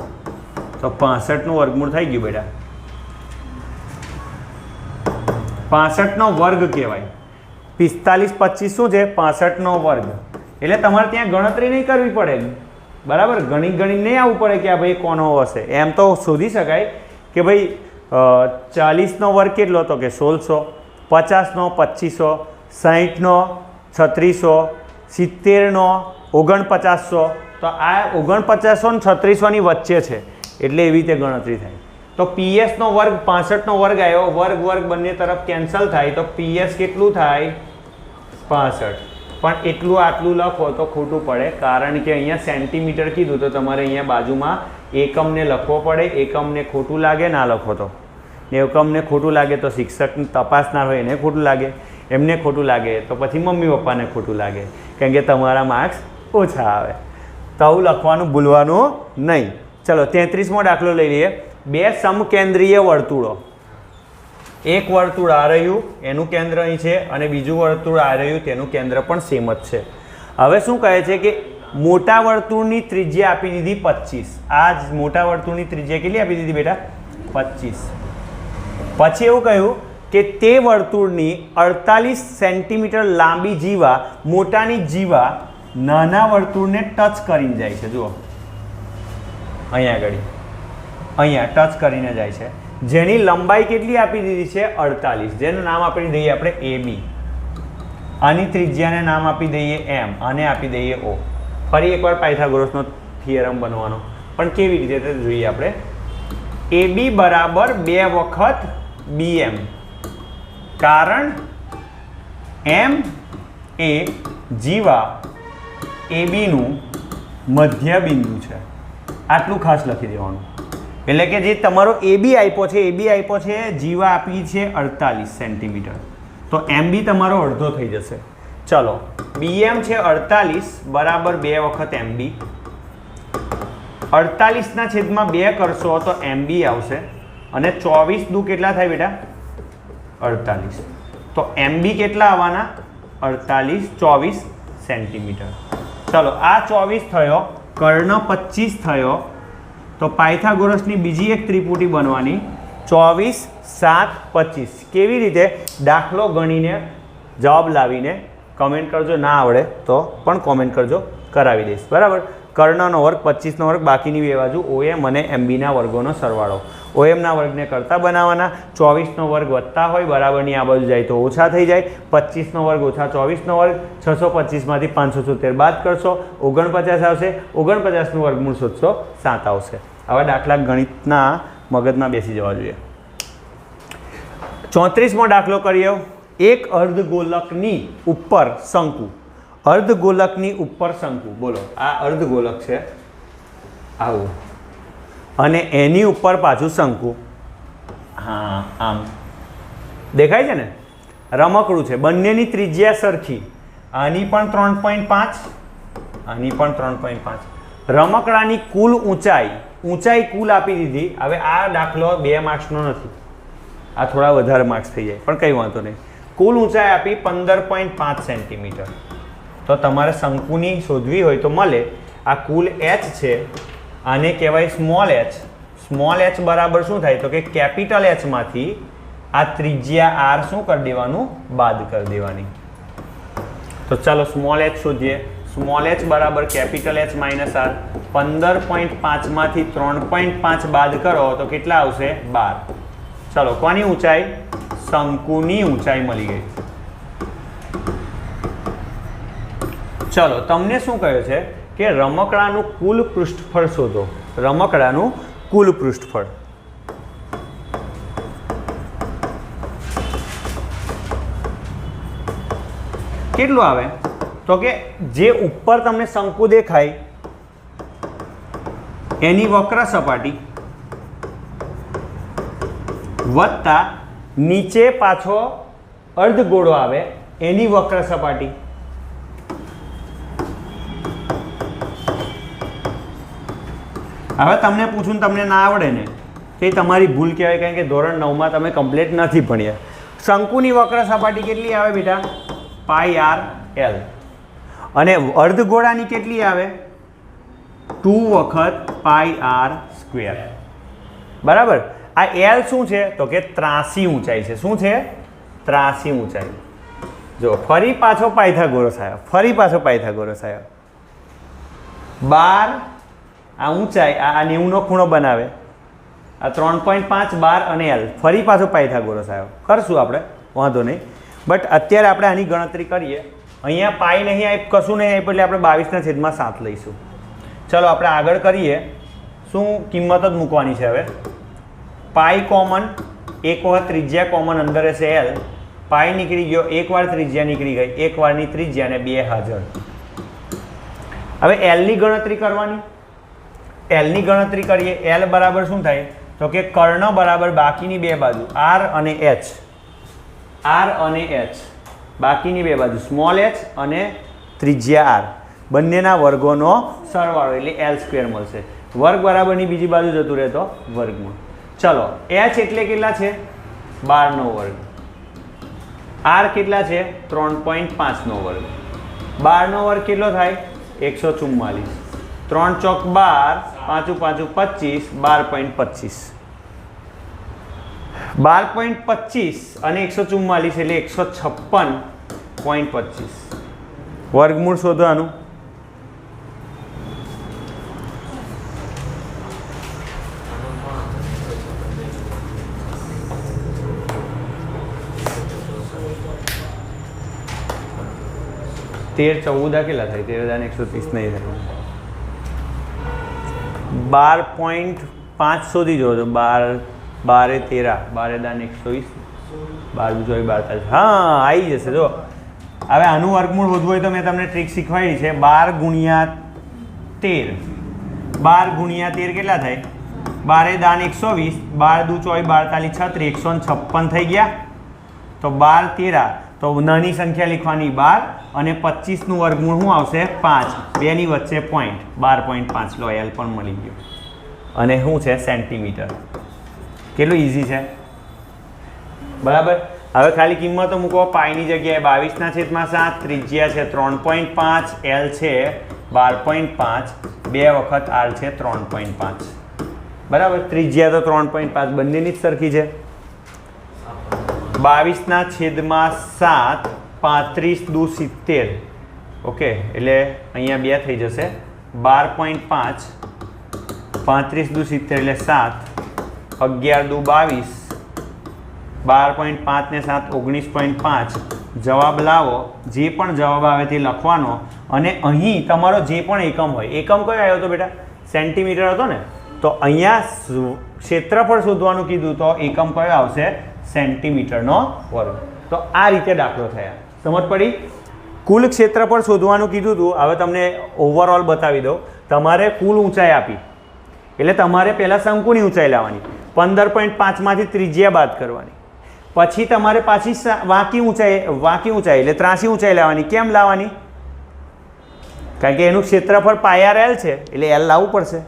તો 65 નું વર્ગમૂળ થઈ ગયું બેટા 65 નો વર્ગ કહેવાય 45 25 શું છે 65 નો વર્ગ એટલે તમારે ત્યાં ગણતરી નહીં કરવી પડે બરાબર ગણિત નહીં આવવું પડે કે આ ભાઈ કોનો હશે એમ તો શોધી શકાય કે ભાઈ 40 નો વર્ગ કેટલો તો કે 1600 50 નો 2500 60 નો 3600 70 નો 4900 તો આ 4900 ને 3600 ની વચ્ચે છે એટલે એવી રીતે ગણતરી થાય તો PS નો વર્ગ 65 નો વર્ગ આવ્યો વર્ગ વર્ગ બંને તરફ કેન્સલ થાય તો PS કેટલું થાય 65 પણ એટલું આટલું લખો તો ખોટું પડે કારણ કે અહીંયા સેન્ટીમીટર કીધું તો તમારે અહીંયા બાજુમાં એકમને લખવો પડે એકમને ખોટું લાગે ના લખો તો એકમને ખોટું લાગે તો શિક્ષકની તપાસનાર હોય એને ખોટું લાગે એમને ખોટું લાગે તો પછી મમ્મી પપ્પાને ખોટું લાગે કારણ કે તમારા માર્ક્સ ઓછા આવે તો આવું લખવાનું ભૂલવાનું નહીં ચલો 33મો દાખલો લઈ લઈએ બે સમકેન્દ્રીય વર્તુળો એક વર્તુળ આ રહ્યું એનું કેન્દ્ર અહીં છે અને બીજું વર્તુળ આ રહ્યું તેનું કેન્દ્ર પણ સેમ જ છે હવે શું કહે છે કે મોટા વર્તુળની ત્રિજ્યા આપી દીધી 25. આ જ મોટા વર્તુળની ત્રિજ્યા કેટલી આપી દીધી બેટા? 25. પછી એવું કહ્યું કે તે વર્તુળની 48 સેન્ટીમીટર લાંબી જીવા મોટાની જીવા નાના વર્તુળને ટચ કરીને જાય છે. જુઓ અહીંયા આગળ, અહીંયા ટચ કરીને જાય છે, જેની લંબાઈ કેટલી આપી દીધી છે? 48. જેનું નામ આપી દઈએ આપણે AB. આની ત્રિજ્યાને નામ આપી દઈએ M, આને આપી દઈએ O. ફરી એકવાર પાયથાગોરસનો થિયરમ બનવાનો, પણ કેવી રીતે તે જોઈએ આપણે. AB બરાબર 2 વખત BM, કારણ M એ જીવા ABનું મધ્ય બિંદુ છે. આટલું ખાસ લખી દેવાનું. એટલે કે જે તમારો AB આપ્યો છે, જીવા આપી છે 48 સેન્ટીમીટર, તો MB તમારો અડધો થઈ જશે. ચલો, BM છે 48 બરાબર 2 વખત MB. 48 ના છેદમાં 2 કરશો તો MB આવશે, અને 24 દુ કેટલા થાય બેટા? 48. તો MB કેટલા આવવાના? 24 સેન્ટીમીટર. ચલો, આ 24 થયો, કર્ણ 25 થયો, તો પાયથાગોરસની બીજી એક ત્રિપુટી બનવાની 24, 7, 25. કેવી રીતે? દાખલો ગણીને જવાબ લાવીને કમેન્ટ કરજો. ના આવડે તો પણ કોમેન્ટ કરજો, કરાવી દઈશ. બરાબર? કર્ણનો વર્ગ, 25નો વર્ગ, બાકીની બે બાજુ OM અને MBના વર્ગોનો સરવાળો. OMના વર્ગને કરતા બનાવવાના. 24નો વર્ગ વત્તા હોય, બરાબરની આ બાજુ જાય તો ઓછા થઈ જાય. 25નો વર્ગ ઓછા 24નો વર્ગ, 625માંથી 570 બાદ કરશો, 49 આવશે. 49નું વર્ગમૂળ શોધશો, 7 આવશે. આવા દાખલા ગણિતના મગજમાં બેસી જવા જોઈએ. 34મો દાખલો કરીએ. એક અર્ધગોલકની ઉપર શંકુ. અર્ધગોલકની ઉપર શંકુ. બોલો, આ અર્ધગોલક છે આવું, અને એની ઉપર પાછું શંકુ. હા, આમ દેખાય છે ને? રમકડું છે. બંનેની ત્રિજ્યા સરખી. આની પણ 3.5, આની પણ 3.5. રમકડાની કુલ ઊંચાઈ કુલ આપી દીધી. હવે આ દાખલો 2 માર્ક્સનો નથી, આ થોડા વધારે માર્ક્સ થઈ જાય, પણ કંઈ વાંધો નહીં. કુલ ઊંચાઈ આપી 15.5 સેન્ટીમીટર. તો તમારે શંકુની શોધવી હોય તો મળે. આ કુલ h છે, આને કહેવાય સ્મોલ h. સ્મોલ h બરાબર શું થાય? તો કે કેપિટલ H માંથી આ ત્રિજ્યા R શું કરી દેવાનું? બાદ કરી દેવાની. તો ચાલો સ્મોલ h શોધીએ. સ્મોલ h બરાબર કેપિટલ H માઇનસ R. 15.5 માંથી 3.5 બાદ કરો તો કેટલા આવશે? 12. ચલો, કોની ઊંચાઈ? શંકુની ઊંચાઈ મળી ગઈ. ચલો, તમને શું કહ્યું છે કે રમકડાનું કુલ પૃષ્ઠફળ શોધો. રમકડાનું કુલ પૃષ્ઠફળ. કેટલું આવે? તો કે જે ઉપર તમને શંકુ દેખાય એની વક્ર સપાટી વત્તા નીચે પાછો અર્ધગોળો આવે એની વક્ર સપાટી. હવે તમને પૂછું તમને ના આવડે ને તો એ તમારી ભૂલ કહેવાય, કારણ કે ધોરણ 9માં તમે કમ્પ્લીટ નથી ભણ્યા. શંકુની વક્ર સપાટી કેટલી આવે બેટા? πr/l. અને અર્ધગોળાની કેટલી આવે? 2 વખત πr². બરાબર? આ L શું છે? તો કે ત્રાસી ઊંચાઈ છે. શું છે? ત્રાસી ઊંચાઈ. જો ફરી પાછો પાયથાગોરસ આવ્યો, ફરી પાછો પાયથાગોરસ આવ્યો. 12 આ ઊંચાઈ, આ 90નો ખૂણો બનાવે. આ 3.5, 12 અને L. ફરી પાછો પાયથાગોરસ આવ્યો. કરશું આપણે, વાંધો નહીં. બટ અત્યારે આપણે આની ગણતરી કરીએ. અહીંયા પાઈ નહીં આપ, કશું નહીં આપ્યું, એટલે આપણે 22/7 લઈશું. ચલો આપણે આગળ કરીએ. શું કિંમત જ મૂકવાની છે હવે? પાઈ કોમન, એક વખત ત્રિજ્યા કોમન અંદર હશે L. પાઈ નીકળી ગયો, એકવાર ત્રિજ્યા નીકળી ગઈ, એક વારની ત્રિજ્યા અને 2 હાજર. હવે L ની ગણતરી કરવાની. L ની ગણતરી કરીએ. L બરાબર શું થાય? તો કે કર્ણ બરાબર બાકીની બે બાજુ R અને H. R અને H બાકીની બે બાજુ સ્મોલ h અને ત્રિજ્યા R બંનેના વર્ગોનો સરવાળો એટલે L² મળશે. વર્ગ બરાબરની બીજી બાજુ જતું રહે તો વર્ગમાં. ચલો, h એટલે કેટલા છે? 12નો વર્ગ. R કેટલા છે? 3.5નો વર્ગ. 12નો વર્ગ કેટલો થાય? 144, 3 ચોક 12, 5 5 25, 12.25, 12.25 અને 144 એટલે 156.25 વર્ગમૂળ શોધવાનું. તેર 14 કેટલા થાય? 13,130 નહીં થાય. 12.5 શોધી જોજો. 12 12 13, 12,120, 12 42. હા, આવી જશે. જો હવે આનું વર્ગમૂળ વધવું હોય તો મેં તમને ટ્રીક શીખવાડી છે. 12 ગુણ્યા 13, 12 ગુણ્યા 13 કેટલા થાય? 12,120, 12 દુ 24, 42 36, 156 થઈ ગયા. તો 12 13, તો નાની સંખ્યા લીખવાની 12 અને 25નું વર્ગમૂળ શું આવશે? 5. બેની વચ્ચે પોઈન્ટ 12.5 લો, એલ પણ મળી ગયો. અને શું છે? સેન્ટીમીટર. કેટલું ઇઝી છે, બરાબર. હવે ખાલી કિંમતો મૂકો. પાઈની જગ્યાએ 22/7, ત્રિજ્યા છે 3.5, એલ છે 12.5, 2 વખત આર છે 3.5, બરાબર. ત્રિજ્યા તો 3.5 બંનેની જ સરખી છે. 22/7, 35 દુ 70, ઓકે. એટલે અહીંયા 2 થઈ જશે. 12.5, 35 દુ 70 એટલે 7, 11 દુ 22, 12.5 ને 7 19.5. જવાબ લાવો. જે પણ જવાબ આવે તે લખવાનો. અને અહીં તમારો જે પણ એકમ હોય, એકમ કયો આવ્યો હતો બેટા? સેન્ટીમીટર હતો ને. તો અહીંયા ક્ષેત્રફળ શોધવાનું કીધું તો એકમ કયો આવશે? સેન્ટીમીટરનો વર્ગ. તો આ રીતે દાખલો થયા. સમજ પડી? કુલ ક્ષેત્રફળ શોધવાનું કીધું હતું. હવે તમને ઓવરઓલ બતાવી દઉં. તમારે કુલ ઊંચાઈ આપી એટલે તમારે પહેલાં શંકુની ઊંચાઈ લાવવાની. 15.5માંથી ત્રિજ્યા બાદ કરવાની. પછી તમારે પાછી વાંકી ઊંચાઈ એટલે ત્રાસી ઊંચાઈ લાવવાની. કેમ લાવવાની? કારણ કે એનું ક્ષેત્રફળ પાય એલ છે એટલે એલ લાવવું પડશે.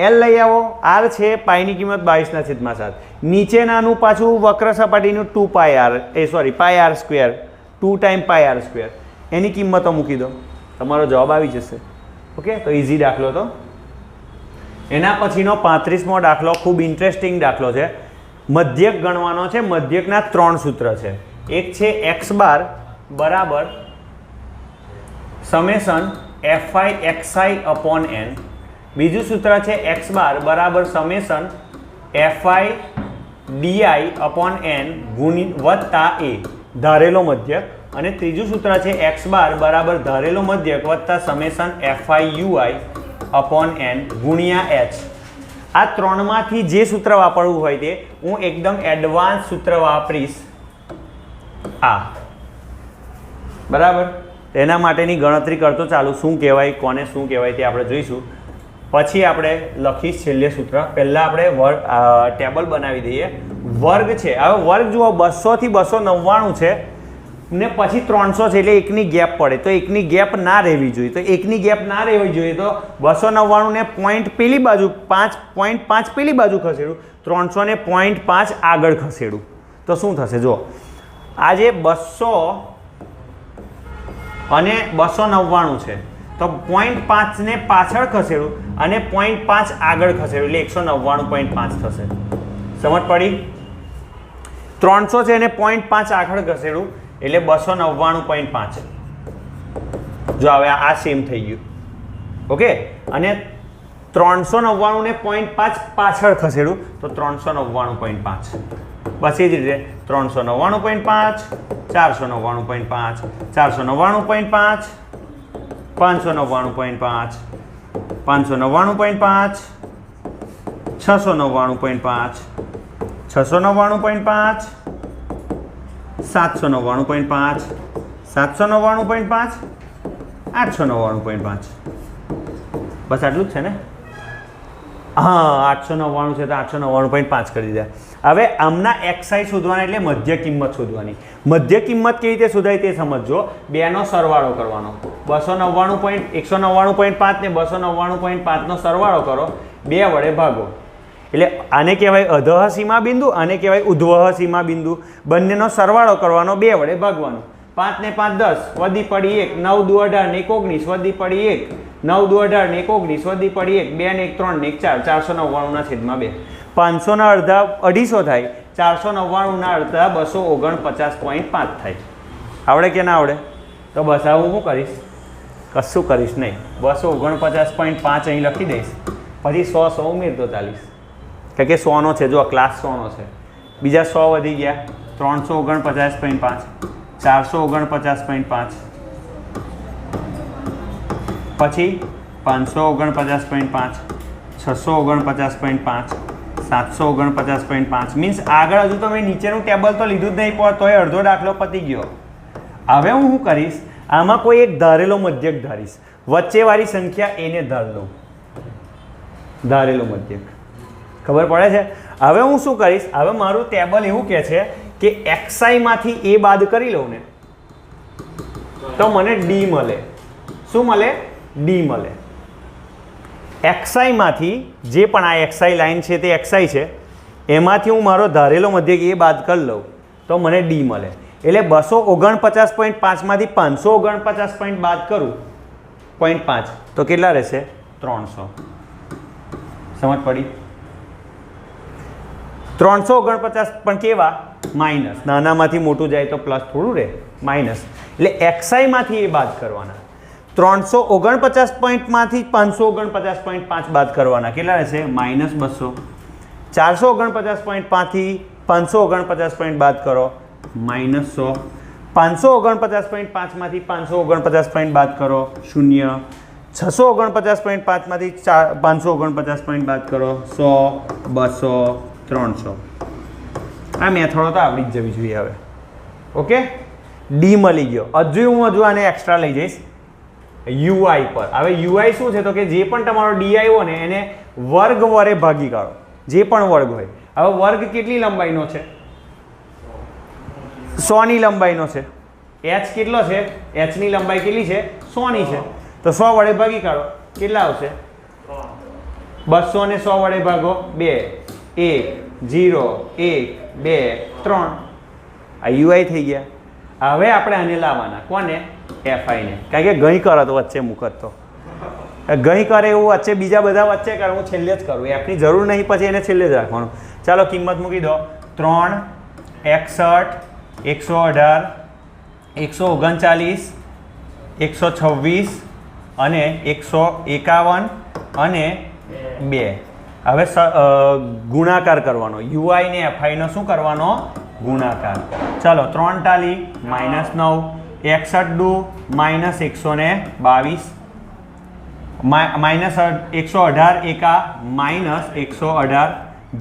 એલ લઈ આવો. આર છે, પાઈની કિંમત 22/7. નીચેનાનું પાછું વક્ર સપાટીનું 2 pi R, pi R square, 2 time pi R square. એની કિંમતો મૂકી દો, તમારો જવાબ આવી જશે. ઓકે, તો ઇઝી દાખલો તો. એના પછીનો 35મો દાખલો ખૂબ ઇન્ટરેસ્ટિંગ દાખલો છે. મધ્યક ગણવાનો છે. મધ્યકના 3 સૂત્ર છે. એક છે x બાર બરાબર summation fi xi upon n. બીજું સૂત્ર છે x બાર બરાબર summation fi di upon n વત્તા a, ધારેલો મધ્યક. અને ત્રીજું સૂત્ર છે x બાર બરાબર ધારેલો મધ્યક વત્તા summation fi ui upon n ગુણ્યા h. આ ત્રણમાંથી જે સૂત્ર વાપરવું હોય તે હું એકદમ એડવાન્સ સૂત્ર વાપરીશ. આ બરાબર. એના માટેની ગણતરી કરતો ચાલુ. શું કહેવાય, કોને શું કહેવાય તે આપણે જોઈશું. પછી આપણે લખીશ છેલ્લે સૂત્ર. પહેલાં આપણે ટેબલ બનાવી દઈએ. વર્ગ છે. હવે વર્ગ જુઓ, 200 થી 299 છે ને પછી 300 છે એટલે એકની ગેપ પડે. તો એકની ગેપ ના રહેવી જોઈએ. તો એકની ગેપ ના રહેવી જોઈએ તો 299 ને પોઈન્ટ પેલી બાજુ 5.5 પેલી બાજુ ખસેડું, 300 ને 0.5 આગળ ખસેડું તો શું થશે? જો આજે 200 અને 299 છે તો 0.5 ને પાછળ ખસેડું અને 0.5 આગળ ખસેડું એટલે 199.5 થશે. સમજ પડી? 300 છે અને 0.5 આગળ ખસેડું એટલે 299.5. જો હવે આ સેમ થઈ ગયું. ઓકે. અને 399 ને 0.5 પાછળ ખસેડું તો 399.5. બસ એ જ રીતે 399.5, 499.5, 499.5, 599.5, 599.5, 699.5, 699.5, 799.5, 799.5, 899.5. બસ આટલું જ છે ને? હા, 899 છે તો 899.5 કરી દીધા. હવે આમના xi શોધવાના એટલે મધ્ય કિંમત શોધવાની. મધ્ય કિંમત કેવી રીતે શોધાય તે સમજો. બેનો સરવાળો કરવાનો. 199.5 ને 299.5 નો સરવાળો કરો, 2 વડે ભાગો. એટલે આને કહેવાય અધઃ સીમા બિંદુ, આને કહેવાય ઉધ્વહ સીમા બિંદુ. બંનેનો સરવાળો કરવાનો, 2 વડે ભાગવાનો. 5 ને 5 10, વધી પડી 1, 9 દુ 18 ને 19, વધી પડી 1, 9 દુ 18 ને 1 19 વધી પડી 1 2 ને 1 3 ને 1 4 499 ના છેદમાં 2 500 ના અડધા 250 થાય 499 ના અડધા 249.5 થાય. આવડે કે ના આવડે? તો બસ હું શું કરીશ? કશું કરીશ નહીં. 249.5 અહીં લખી દઈશ, પછી 100 ઉમેરતો ચાલીશ, કારણ કે 100 નો છે, જો ક્લાસ 100 નો છે. બીજા 100 વધી ગયા, 349.5, 449.5, પછી 549.5, 649.5, 749.5. મીન્સ આગળ હજુ તમે નીચેનું ટેબલ તો લીધું જ નહીં, પણ તોય અડધો દાખલો પતી ગયો. હવે હું શું કરીશ? આમાં કોઈ એક ધારેલો મધ્યક ધારીશ, વચ્ચેવાળી સંખ્યા એને ધાર લઉં, ધારેલો મધ્યક. ખબર પડે છે? હવે હું શું કરીશ? હવે મારું ટેબલ એવું કહે છે કે XI માંથી એ બાદ કરી લઉં ને તો મને D મળે. શું મળે? D મળે. XI માંથી જે પણ આ XI લાઈન છે તે XI છે, એમાંથી હું મારો ધારેલો મધ્યક એ બાદ કરી લઉં તો મને D મળે. એટલે 249.5 માંથી 549 બાદ કરું 0.5 તો કેટલા રહેશે? 300. સમજ પડી? 349 પણ કેવા? માઇનસ. નાનામાંથી મોટું જાય તો પ્લસ થોડું રહે, માઇનસ. એટલે XI માંથી એ બાદ કરવાના. 349 માંથી 549.5 બાદ કરવાના, કેટલા રહેશે? -200. 449.5 થી 549 બાદ કરો, -100. 549.5 માંથી 549 બાદ કરો, 0. 649.5 માંથી 549 બાદ કરો, 100, 200, 300. આ મેથડો તો આવડી જ જવી જોઈએ. હવે ઓકે, D મળી ગયો. હજુ આને એક્સ્ટ્રા લઈ જઈશ UI પર. હવે UI શું છે? તો કે જે પણ તમારો D આવ્યો ને એને વર્ગ વડે ભાગી કાઢો, જે પણ વર્ગ હોય. હવે વર્ગ કેટલી લંબાઈનો છે? 100 ની લંબાઈનો છે. h કેટલો છે? h ની લંબાઈ કેટલી છે? 100 ની છે. તો 100 વડે ભાગી કાઢો, કેટલા આવશે? 200 ને 100 વડે ભાગો, 2, 1, 0, 1, 2, 3. આ UI થઈ ગયા. હવે આપણે આને લાવવાના, કોને? FI ને. કારણ કે ગઈ કરે તો વચ્ચે મૂકત, તો ગઈ કરે એવું વચ્ચે બીજા બધા વચ્ચે કરે, હું છેલ્લે જ કરું. F ની જરૂર નહીં, પછી એને છેલ્લે જ રાખવાનું. ચાલો કિંમત મૂકી દો. 3, 61, 118, 139, 126 અને 151 અને 2. હવે ગુણાકાર કરવાનો. UI ને FI નો શું કરવાનો? ગુણાકાર. ચાલો 3 ટાલી -9, 61 દુ -122, -118 એકા -118,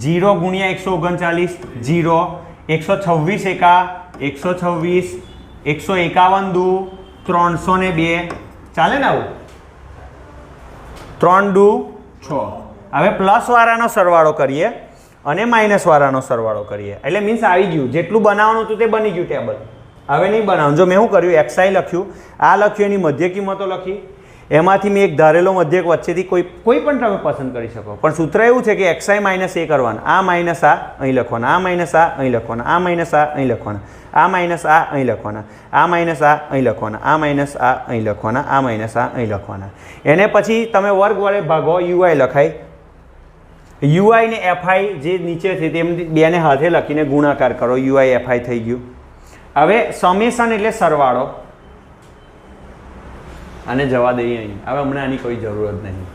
0 ગુણ્યા 139, 0, 126 એકા 126, 151 દુ 302. ચાલે ને આવું? 3 દુ 6. હવે પ્લસ વાળાનો સરવાળો કરીએ અને માઇનસ વાળાનો સરવાળો કરીએ, એટલે મીન્સ આવી ગયું. જેટલું બનાવવાનું હતું તે બની ગયું ટેબલ. હવે નહીં બનાવવાનું. જો મેં શું કર્યું? XI લખ્યું, આ લખ્યું, એની મધ્ય કિંમતો લખી, એમાંથી મેં એક ધારેલો મધ્યક વચ્ચેથી કોઈ પણ તમે પસંદ કરી શકો. પણ સૂત્ર એવું છે કે XI માઇનસ એ કરવાના, આ માઇનસ આ અહીં લખવાના, આ માઇનસ આ અહીં લખવાના, આ માઇનસ આ અહીં લખવાના, આ માઇનસ આ અહીં લખવાના, આ માઇનસ આ અહીં લખવાના, આ માઇનસ આ અહીં લખવાના, આ માઇનસ આ અહીં લખવાના. એને પછી તમે વર્ગ વડે ભાગો, UI લખાય. UI ને FI જે નીચે છે તેમ બેને હાથે લખીને ગુણાકાર કરો, UI FI થઈ ગયું. હવે સમેશન એટલે સરવાળો. આને જવા દઈએ નહીં, હવે હમણાં આની કોઈ જરૂર જ નહીં.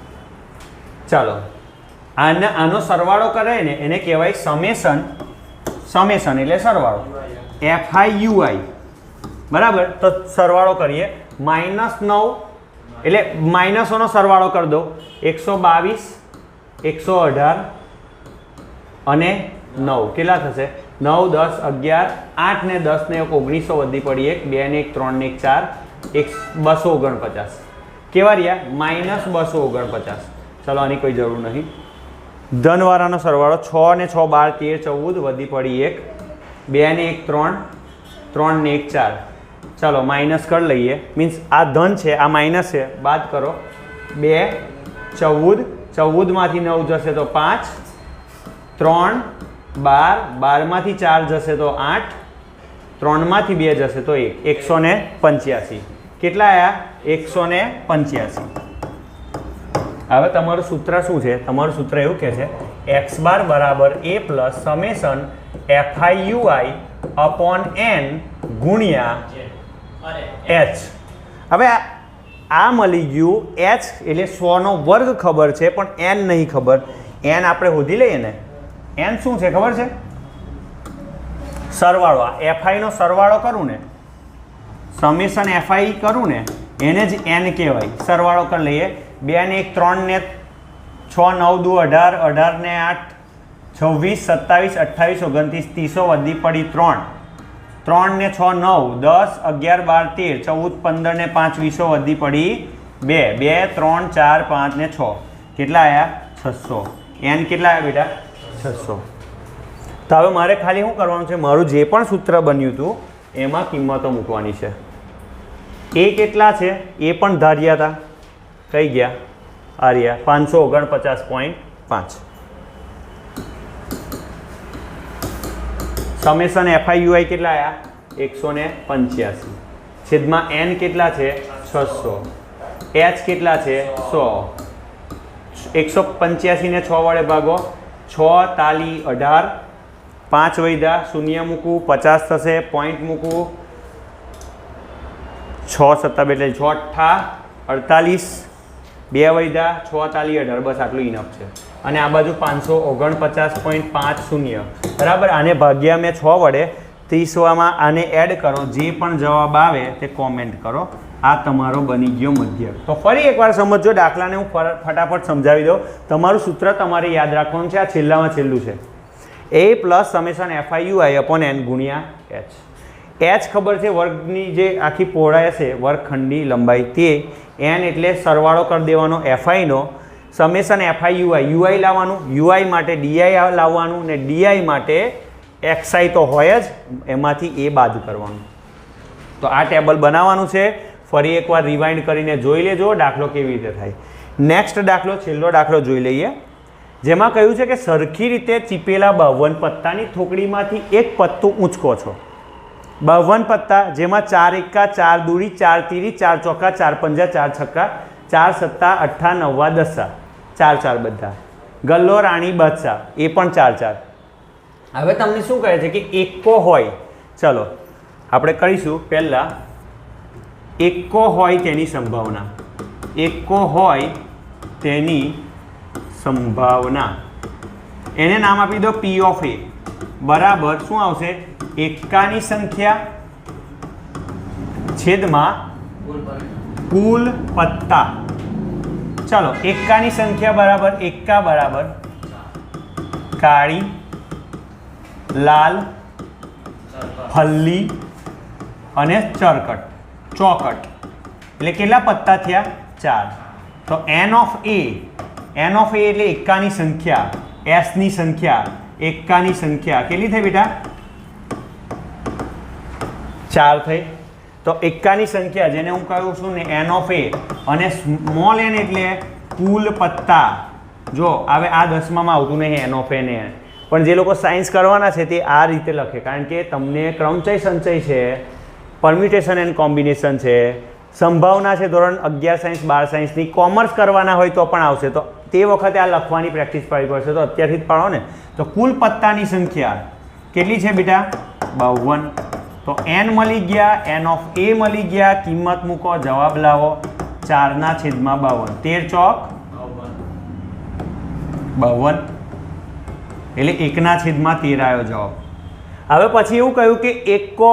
ચાલો, આનો સરવાળો કરે ને એને કહેવાય સમેશન. સમેશન એટલે સરવાળો, FI UI. બરાબર? તો સરવાળો કરીએ. -9 એટલે માઇનસોનો સરવાળો કરી દો. 122, 118 અને 9 કેટલા થશે? 9, 10, 11, 8 ને 10 ને 1900 વધી પડી 1, 2 ને 1, 3 ને 1, 4, 249. કેવા રહ્યા? -249. ચાલો, આની કોઈ જરૂર નહીં. ધનવાળાનો સરવાળો 6 ને 6, 12, 13, 14 વધી પડી 1, 2 ને 1, 3, 3 ને 1, 4. ચાલો માઇનસ કરી લઈએ. મીન્સ આ ધન છે, આ માઇનસ છે, બાદ કરો. 2, 14, 14 માંથી 9 જશે તો 5, 3, 12, 12 માંથી 4 જશે તો 8, 3 માંથી 2 જશે તો 1, 185. કેટલા આવ્યા? 185. હવે તમારું સૂત્ર શું છે? તમારું સૂત્ર એવું કહે છે x બાર બરાબર a plus summation fi/ui upon n ગુણ્યા h. હવે આ મળી ગયું h એટલે 100 નો વર્ગ ખબર છે પણ n નહીં ખબર. n આપણે શોધી લઈએ ને. n શું છે ખબર છે? સરવાળો. fi નો સરવાળો કરું ને, સમેશન fi કરું ને, એને જ n કહેવાય. સરવાળો કરી લઈએ. 2 ને 1 3 ને 6 9 2 18 18 ને 8 26 27 28 29 30 વધી પડી 3 3 ને 6 9 10 11 12 13 14 15 ને 5 20 વધી પડી 2 2 3 4 5 ને 6 કેટલા આવ્યા? 600. n કેટલા આવ્યા બેટા? 600. તો હવે મારે ખાલી શું કરવાનું છે? મારું જે પણ સૂત્ર બન્યું હતું એમાં કિંમતો મૂકવાની છે. એ કેટલા છે એ પણ ધાર્યા હતા. કઈ ગયા? આ રહ્યા 549.5. સમેશન fi/ui કેટલા આવ્યા? 185. છેદમાં n કેટલા છે? 600. h કેટલા છે? 100. 185 ને 6 વડે ભાગો. 6 તાલી 18. 5 વૈધા, શૂન્ય મૂકવું, 50 થશે, પોઈન્ટ મૂકવું. 6 સત્તા એટલે 6 અઠ્ઠા 48. 2 વૈધા, 6 તાલી 18. બસ આટલું ઇનફ છે. અને આ બાજુ 549.50 બરાબર. આને ભાગ્યા મેં 6 વડે 30માં આને એડ કરો. જે પણ જવાબ આવે તે કોમેન્ટ કરો. આ તમારો બની ગયો મધ્યક. તો ફરી એકવાર સમજો. દાખલાને હું ફટાફટ સમજાવી દઉં. તમારું સૂત્ર તમારે યાદ રાખવાનું છે. આ છેલ્લામાં છેલ્લું છે. a plus summation fi/ui upon n ગુણ્યા h. h ખબર છે વર્ગની જે આખી પહોળાઈ હશે, વર્ગખંડની લંબાઈ, તે n એટલે સરવાળો કરી દેવાનો fi નો. સમેશન fi/ui ui લાવવાનું, ui માટે di લાવવાનું ને di માટે xi તો હોય જ, એમાંથી a બાદ કરવાનું. તો આ ટેબલ બનાવવાનું છે. ફરી એકવાર રિવાઇન્ડ કરીને જોઈ લેજો દાખલો કેવી રીતે થાય. નેક્સ્ટ દાખલો, છેલ્લો દાખલો જોઈ લઈએ. જેમાં કહ્યું છે કે સરખી રીતે ચીપેલા 52 પત્તાની થોકડીમાંથી એક પત્તું ઊંચકો છો. 52 પત્તા, જેમાં 4 એકા 4 દૂરી 4 તીરી 4 ચોકા 4 પંજા 4 છક્કા 4 સત્તા 8 9 10 4 4 બધા. ગલ્લો રાણી બાદશાહ એ પણ 4 4. હવે તમને શું કહે છે કે એકો હોય. ચલો આપણે કરીશું. પહેલાં એકો હોય તેની સંભાવના. એકો હોય તેની સંભાવના, એને નામ આપી દો p ઓફ a બરાબર શું આવશે? એકાની સંખ્યા છેદમાં કુલ પત્તા. ચલો એકાની સંખ્યા બરાબર એકા બરાબર કાળી, લાલ, ફલ્લી અને ચોકટ. એટલે કેટલા પત્તા થયા? 4. તો n ઓફ a એટલે એકાની સંખ્યા, s ની સંખ્યા, એકાની સંખ્યા કેટલી થઈ બેટા? 4 થઈ. તો એકાની સંખ્યા જેને હું કહું છું ને n ઓફ a, અને સ્મોલ n એટલે કુલ પત્તા. જો હવે આ 10માં આવતું નહીં n ઓફ a ને, પણ જે લોકો સાયન્સ કરવાના છે તે આ રીતે લખે, કારણ કે તમને ક્રમચય સંચય છે, પરમ્યુટેશન એન્ડ કોમ્બિનેશન છે, સંભાવના છે ધોરણ 11 સાયન્સ 12 સાયન્સની. કોમર્સ કરવાના હોય તો પણ આવશે. તો તે વખતે આ લખવાની પ્રેક્ટિસ પાડવી પડશે. તો અત્યારથી જ પાડો ને. તો કુલ પત્તાની સંખ્યા કેટલી છે બેટા? 52. તો n મળી ગયા, n ઓફ a મળી ગયા. કિંમત મૂકો, જવાબ લાવો. 4/52. 13 ચોક 52. એટલે 1/13 આવ્યો જવાબ. હવે પછી એવું કહ્યું કે એકો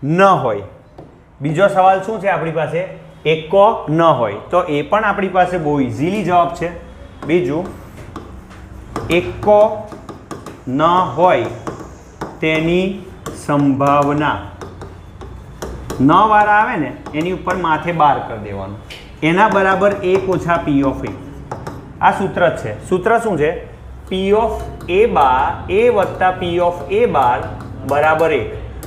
ન હોય. બીજો સવાલ શું છે આપણી પાસે? એકો ન હોય. તો એ પણ આપણી પાસે બહુ ઇઝીલી જવાબ છે. બીજું, એકો ન હોય તેની સંભાવના. ન વાળા આવે ને એની ઉપર માથે બાર કરી દેવાનું. એના બરાબર 1 ઓછા p ઓફ a. આ સૂત્ર જ છે. સૂત્ર શું છે? p of a bar a વત્તા p ઓફ a બાર બરાબર 1.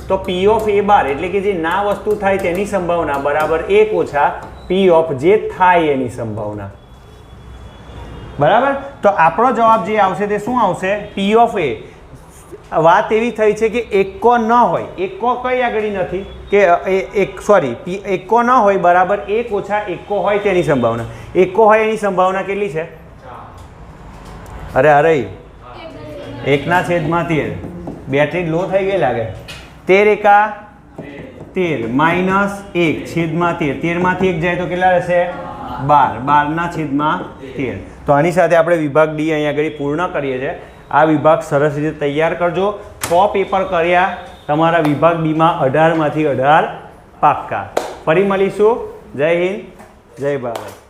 તો p ઓફ a બાર એટલે કે જે ના વસ્તુ થાય તેની સંભાવના બરાબર 1 ઓછા p ઓફ જે થાય એની સંભાવના. બરાબર. તો આપણો જવાબ જે આવશે તે શું આવશે? p ઓફ a વાત એવી થઈ છે કે એકો ન હોય, એકો કઈ આગળ નથી કે એકો ન હોય બરાબર 1 ઓછા એકો હોય તેની સંભાવના. એકો હોય એની સંભાવના કેટલી છે? અરે 1/13. બેટરી લો થઈ ગઈ લાગે. 13 એકા 13 માઇનસ 1/13. 13 માંથી 1 જાય તો કેટલા રહેશે? 12/13. તો આની સાથે આપણે વિભાગ ડી અહીંયા આગળ પૂર્ણ કરીએ છીએ. આ વિભાગ સરસ રીતે તૈયાર કરજો. 6 પેપર કર્યા તમારા વિભાગ બીમાં 18 માંથી 18 પાક્કા. ફરી મળીશું. જય હિન્દ, જય ભારત.